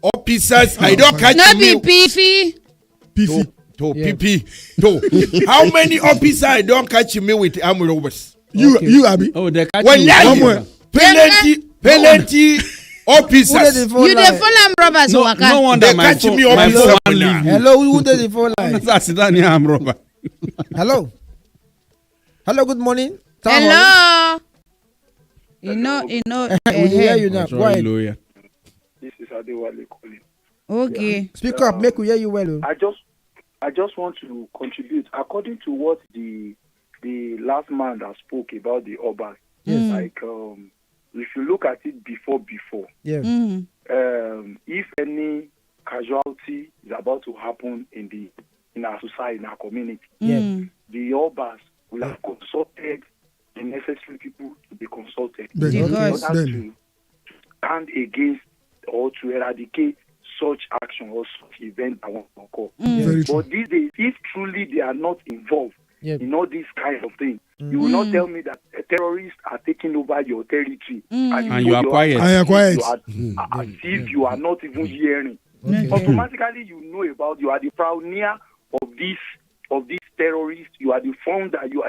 Officers, I don't catch no me. No be beefy. PP. How many officers I don't catch me with arm robbers? You Abi. Oh, they catch you. Plenty officers. You the full arm robbers. No wonder they catch me officer. Hello, who did the phone line? That's the arm robber. Hello, good morning. Hello. You know. We hear you now. Go ahead. This is Adewale calling. Okay. Yeah. Speak up, make we hear you well. I just want to contribute according to what the last man that spoke about the Obas. Yes. Like if you look at it before, yeah. If any casualty is about to happen in our society, in our community, the Obas will have consulted the necessary people to be consulted in order to stand against or to eradicate such action or such event that won't occur. But these days, if truly they are not involved in all these kind of things, you will not tell me that terrorists are taking over your territory and you are quiet. As if you are not even hearing. Automatically, you know about, you are the pioneer of these terrorists. You are the founder. You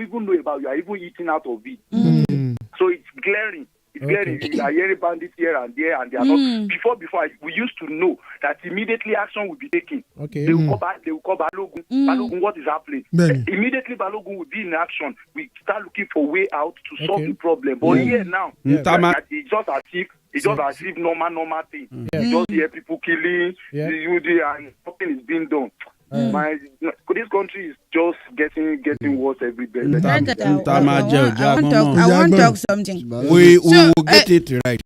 even know about, you are even eating out of it. So it's glaring. You are hearing bandits here and there, and they are not. Before, we used to know that immediately action would be taken. Okay. They will call Balogun. Balogun, what is happening? Immediately, Balogun will be in action. We start looking for a way out to solve the problem. But here now, it's just as if normal thing. You just hear people killing, and nothing is being done. This country is just getting worse every day. I want to talk something. We will get it right.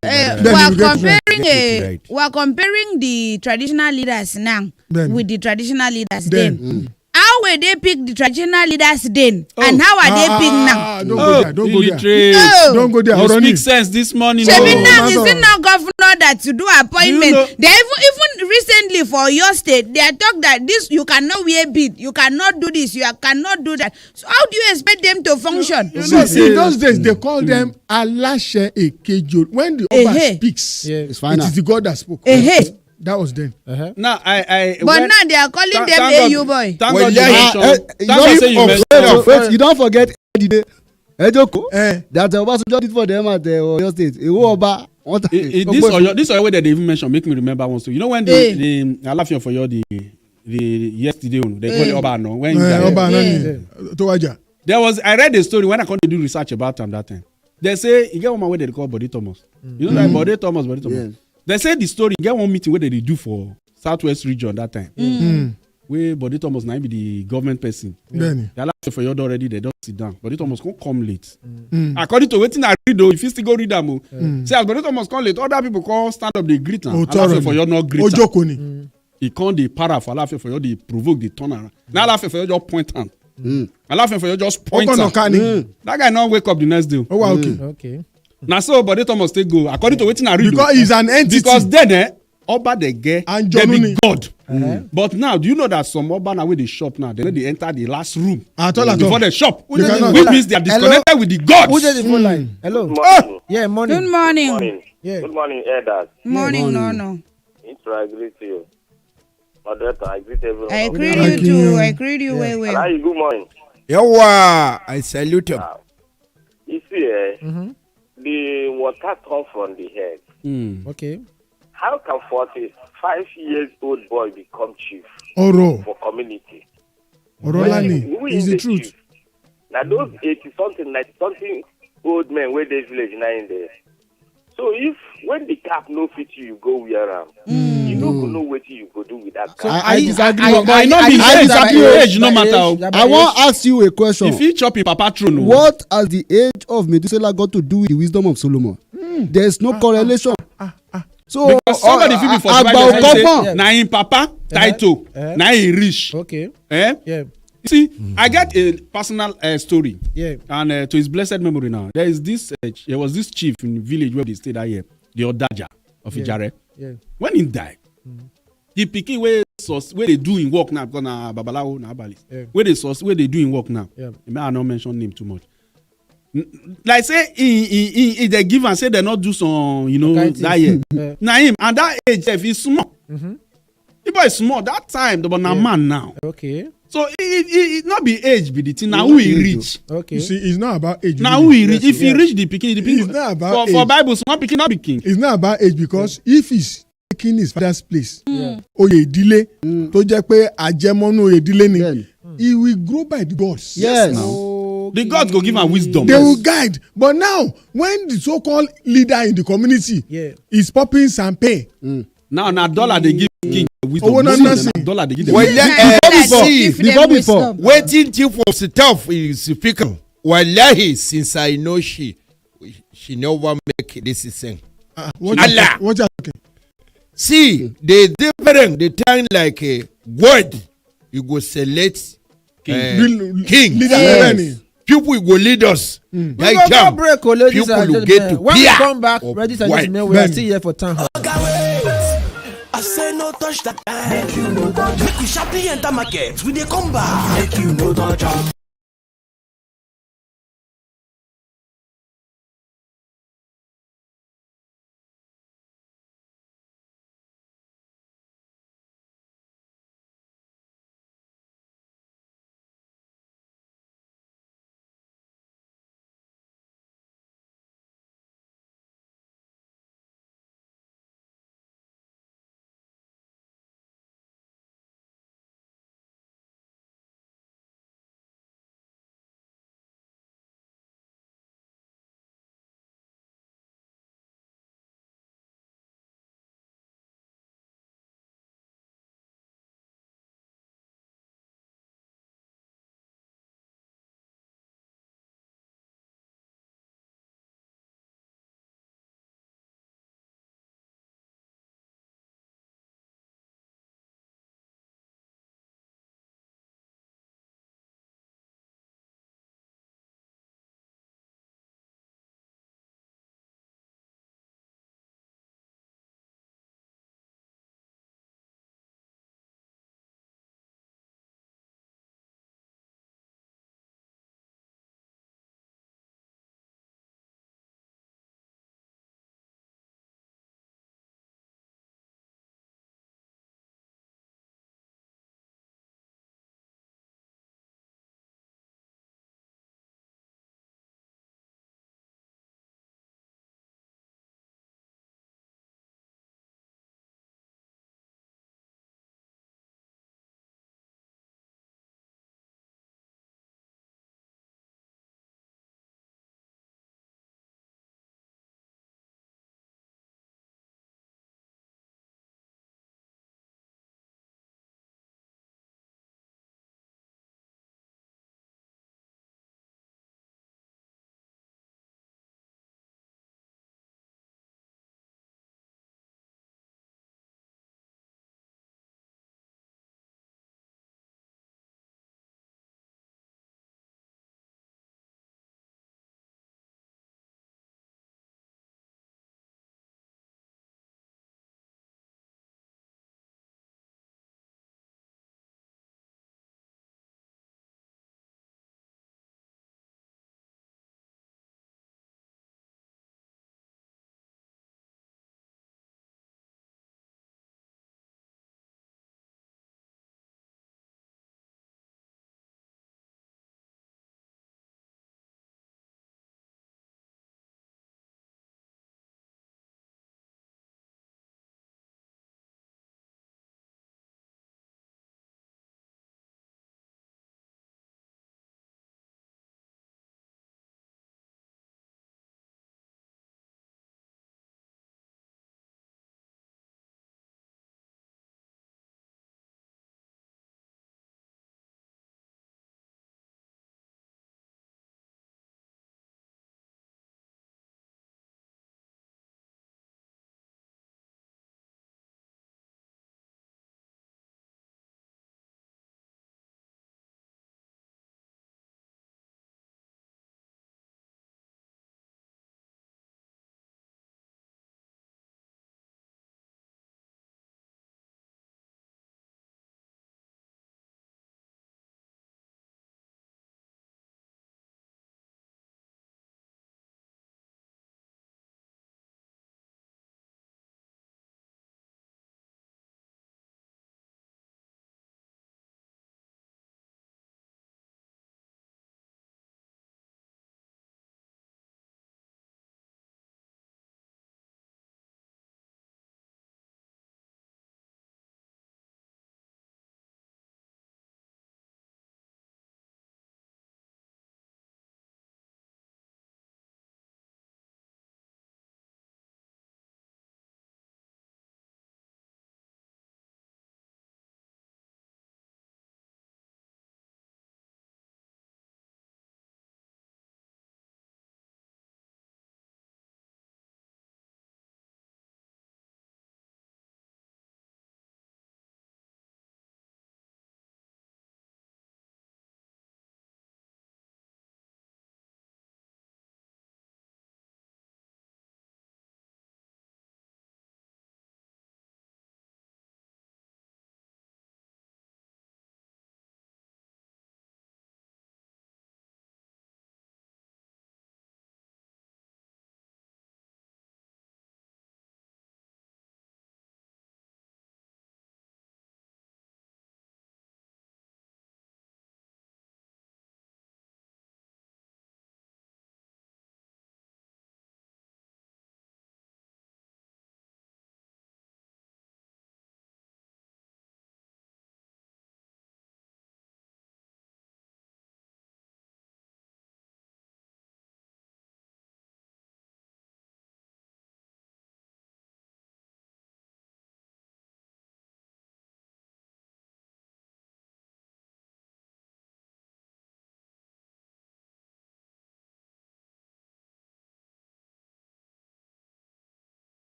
We are comparing the traditional leaders now with the traditional leaders then. How how were they pick the traditional leaders then? And how are they picked now? Don't go there. Don't go there. No. Don't go there. You speak sense this morning. Shebi now is it not governor that to do appointment? They even recently for your state, they are talk that this you cannot wear bead, you cannot do this, you cannot do that. So how do you expect them to function? In those days, they call them Alashe Ekejo. When the Oba speaks, it is the God that spoke. That was then. Now but now they are calling them AU boy. Thank God you don't forget Ejoko that Obasanjo did for them at Oyo State. This Oyo way that they even mentioned make me remember one story. You know when the Alaafin for you the yesterday they call it Oba no when Towaja. There was I read a story when I come to do research about him that time. They say you get one way they call Body Thomas. You know like Body Thomas. Yes. They say the story get one meeting where they do for Southwest region that time. Where Body Thomas now be the government person. The Alaafin for you already they don't sit down. Body Thomas come late. According to wetin I read though, if you still go read them, say as Body Thomas come late, other people come stand up they greet am. Alaafin for you not greet am. He come the para for Alaafin for you they provoke the turn around. Now Alaafin for you just point am. Alaafin for you just point am. That guy not wake up the next day. Okay. Now so Body Thomas take go. According to wetin I read, because he's an entity. Because then Oba they get they be God. But now do you know that some Oba now with the shop now they enter the last room before the shop, which means they are disconnected with the gods. Who's the phone line? Hello. Morning. Good morning. Yeah. Good morning, elders. Morning. No. I agree to you. Moderator, I greet everyone. I agree you too. I agree you well. Good morning. Yawa, I salute him. You see, the water comes from the head. Okay. How can 45-year-old boy become chief for community? Orolani is the truth. Chief? Now those 80-something, 90-something old men where they village now in there. So if when the cap no fit you go wear am. You don't know what you go do with that cap. I disagree. I disagree. Age no matter. I want to ask you a question. If you chop in Papa throne, what has the age of Methuselah got to do with the wisdom of Solomon? There is no correlation. So because somebody fit be for the Bible say na him papa title na him rich. Okay. Yeah. See, I get a personal story. Yeah. And to his blessed memory now, there was this chief in the village where they stayed that year, the Odaja of Ijare. Yeah. When he died, the pikin where they do in work now because na babalawo na abalis. Where they do in work now. Yeah. I may not mention name too much. Like say they give and say they not do some that year. Na him and that age if he's small. The boy is small that time, but na man now. Okay. So it not be age be the thing. Now who he reach? Okay. You see, it's not about age. Now who he reach? If he reach the pikin, it's not about age. For Bible, small pikin not be king. It's not about age because if he's taking his father's place, oye ìdílé tó jẹ́ pé àjẹmọ́nú oye ìdílé ni, he will grow by the gods. Yes. The gods go give him wisdom. They will guide. But now, when the so-called leader in the community is popping champagne, now dollar they give king wisdom. Dollar they give them. Before waiting till for stuff is speaking. Wallahi, since I know she never make this thing. Allah. What okay. See, the different the time like a word you go select king. Leader. People will lead us. Like jam. People will get to when we come back, ready to we are still here for town hall. I say no touch that. Make you no touch. Make we sharply enter market. We dey come back. Make you no touch.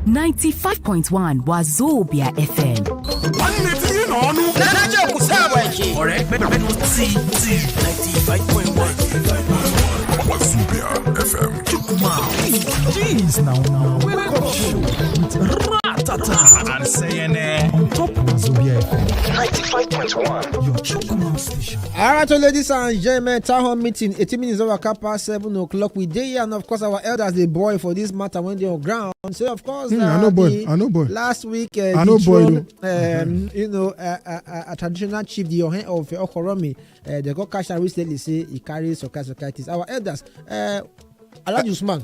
95.1 Wazobia FM. Ọ̀rẹ́ gbẹ́nu tí 95.1 Wazobia FM. Jeez, now. Wake up show with Ratata and CNN on top Wazobia FM. 95.1. Your chook station. All right, so ladies and gentlemen, town hall meeting, 18 minutes over 7:00. We day and of course our elders, the boy for this matter when they're on ground. So of course, I know boy. Last week, I know boy. A traditional chief, the Ohen of Okoromi, they got cash and recently say he carries Sokasokitis. Our elders, Alhaji Usman.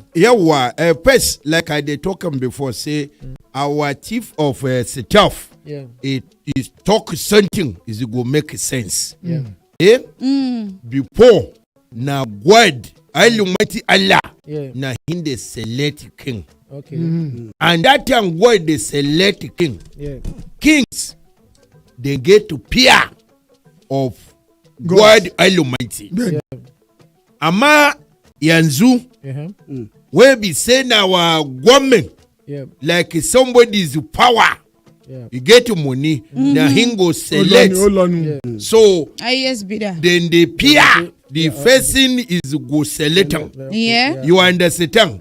First, like I did talking before, say our chief of staff, it is talk something is go make sense. Before na God, Almighty Allah, na him the select king. Okay. And that time God the select king. Kings, they get to peer of God Almighty. Ama yanzu, we be saying our government, like somebody's power. You get money, now him go select. So then the peer, the first thing is go select. You understand?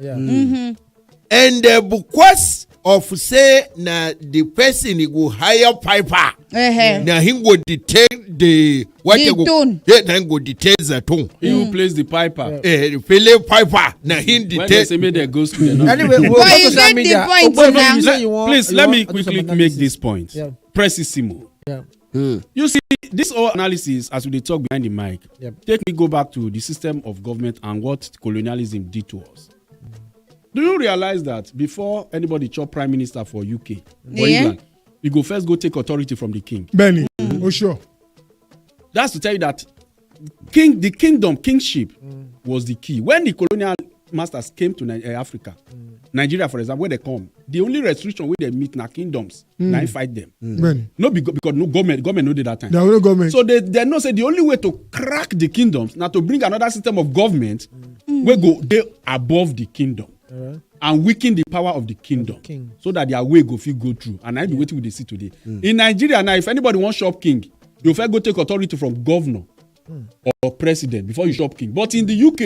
And because of say na the person he go hire piper, now him go detect the what the tone. Then go detect the tone. He who plays the piper. The play piper. Now him detect. When they say they go school. Anyway, you get the point. Please let me quickly make this point. Precisimo. You see, this whole analysis, as we talk behind the mic, take me go back to the system of government and what colonialism did to us. Do you realize that before anybody chop prime minister for UK or England, you go first go take authority from the king? Benny, oh sure. That's to tell you that kingship was the key. When the colonial masters came to Africa, Nigeria, for example, where they come, the only restriction where they meet na kingdoms, now fight them. No, because no government no did that time. There was no government. So they know say the only way to crack the kingdoms now to bring another system of government where go they above the kingdom. And weaken the power of the kingdom so that their way go through. And I be waiting with the see today. In Nigeria now, if anybody wants shop king, you first go take authority from governor or president before you shop king. But in the UK,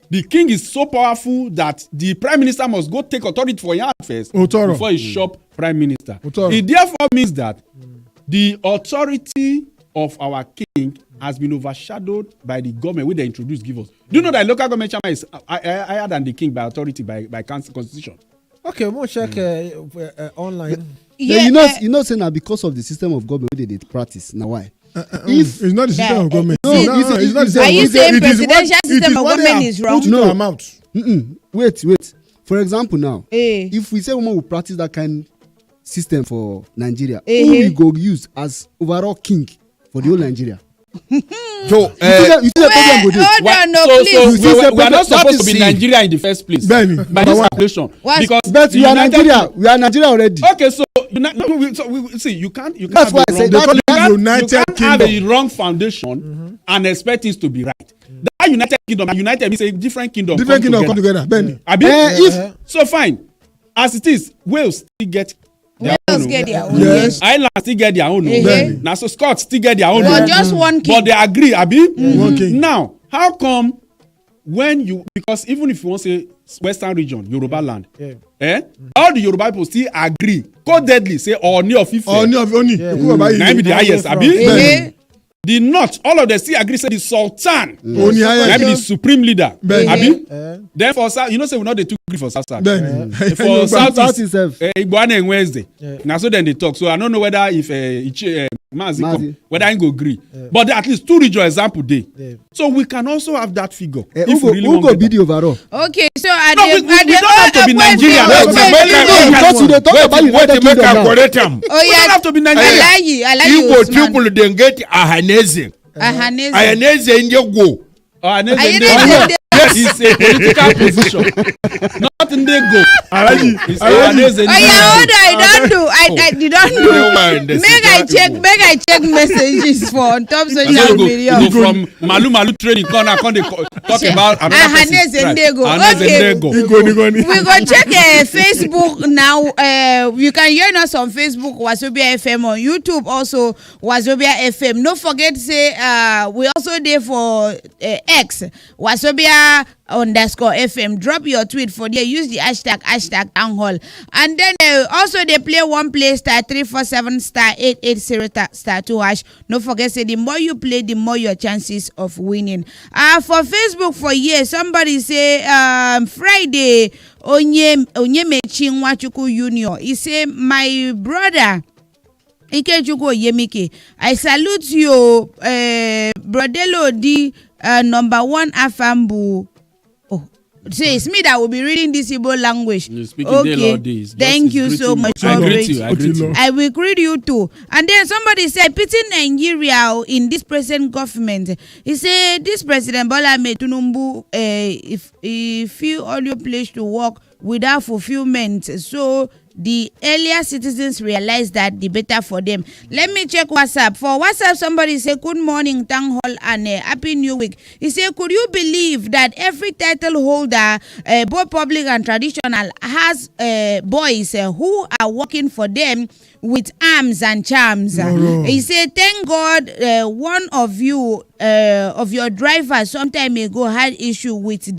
the king is so powerful that the prime minister must go take authority for him first before he shop prime minister. It therefore means that the authority of our king has been overshadowed by the government which they introduced give us. Do you know that local government chairman is higher than the king by authority by constitution? Okay, we'll check online. You know, say now because of the system of government they practice. Now why? If it's not the system of government. No, it's not the system. Are you saying presidential system of government is wrong? No. Wait. For example, now, if we say we will practice that kind system for Nigeria, who we go use as overall king for the whole Nigeria? So, we are not supposed to be Nigeria in the first place. By this calculation, because we are Nigeria already. Okay, so see, you can't. That's why I say you can't have a wrong foundation and expect it to be right. That United Kingdom and United means a different kingdom. Different kingdom come together. If so, fine. As it is, Wales still get. Wales get their own. Yes. Ireland still get their own. Now, so Scots still get their own. But just one king. But they agree, Abi. One king. Now, how come because even if you want to say Western region, Yoruba land, all the Yoruba people still agree, codedly say Oni of Ife. Oni of Oni. Now be the highest, Abi. The North, all of them still agree say the Sultan. Maybe the supreme leader. Abi. Then for South, say we not the two agree for South. For South is Igboane and Wednesday. Now so then they talk. So I don't know whether if Mazi come, whether I go agree. But at least two regional example day. So we can also have that figure. If we really want to be the overall. Okay, so we don't have to be Nigerian. Because you talk about United Kingdom. Oh yeah, don't have to be Nigerian. I like you. People then get Ahanese. Ahanese in your go. It's a political position. Not in the go. I don't do. Make I check messages for on top social media. Go from Malu training corner talk about Hannes Ndego. Okay. We go check Facebook now. You can join us on Facebook, Wazobia FM, on YouTube also Wazobia FM. No forget say we also there for X Wazobia_FM. Drop your tweet for there. Use the hashtag town hall. And then also they play one play *347*880*2#. No forget say the more you play, the more your chances of winning. For Facebook for years, somebody say Friday Onyemechi Nwachukwu Junior. He say my brother Ikechukwu Oyemike, I salute you, Brodelo D, number 1 Afambu. Oh, so it's me that will be reading this Igbo language. Okay, thank you so much. I greet you. I will greet you too. And then somebody said, pity Nigeria in this present government. He said, this President Bola Ahmed Tinubu, if you all your place to work without fulfillment, so the earlier citizens realize that the better for them. Let me check WhatsApp. For WhatsApp, somebody say, good morning, town hall, and happy new week. He said, could you believe that every title holder, both public and traditional, has boys who are working for them with arms and charms? He said, thank God one of you of your drivers some time ago had issue with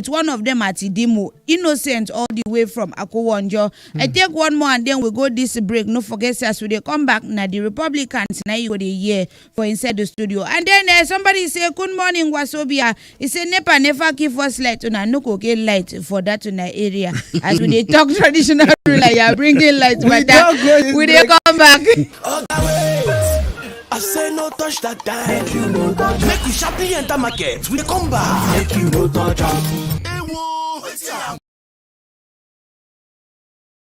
one of them at Idimo, innocent all the way from Akowonjo. I take one more and then we go this break. No forget as we come back now the Republicans now you go the year for inside the studio. And then somebody say good morning Wasobia. He say NEPA never give us light on no okay light for that in the area. As we talk traditional like you are bringing light but we they come back. I say no touch that time. Make you no touch. Make you sharply enter market. We come back. Make you no touch.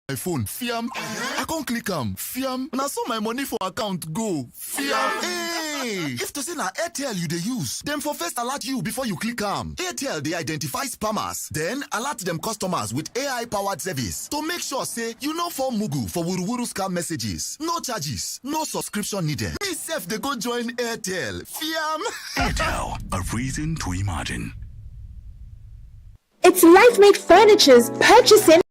My phone, Fiam. I can't click Fiam. Now so my money for account go. Fiam. Hey, if to say na Airtel you dey use, them for first alert you before you click Airtel they identify spammers, then alert them customers with AI powered service to make sure say you no fall mugu for wuruwuru scam messages. No charges, no subscription needed. Me self they go join Airtel. Fiam. Airtel, a reason to imagine. It's LifeMate Furniture's purchasing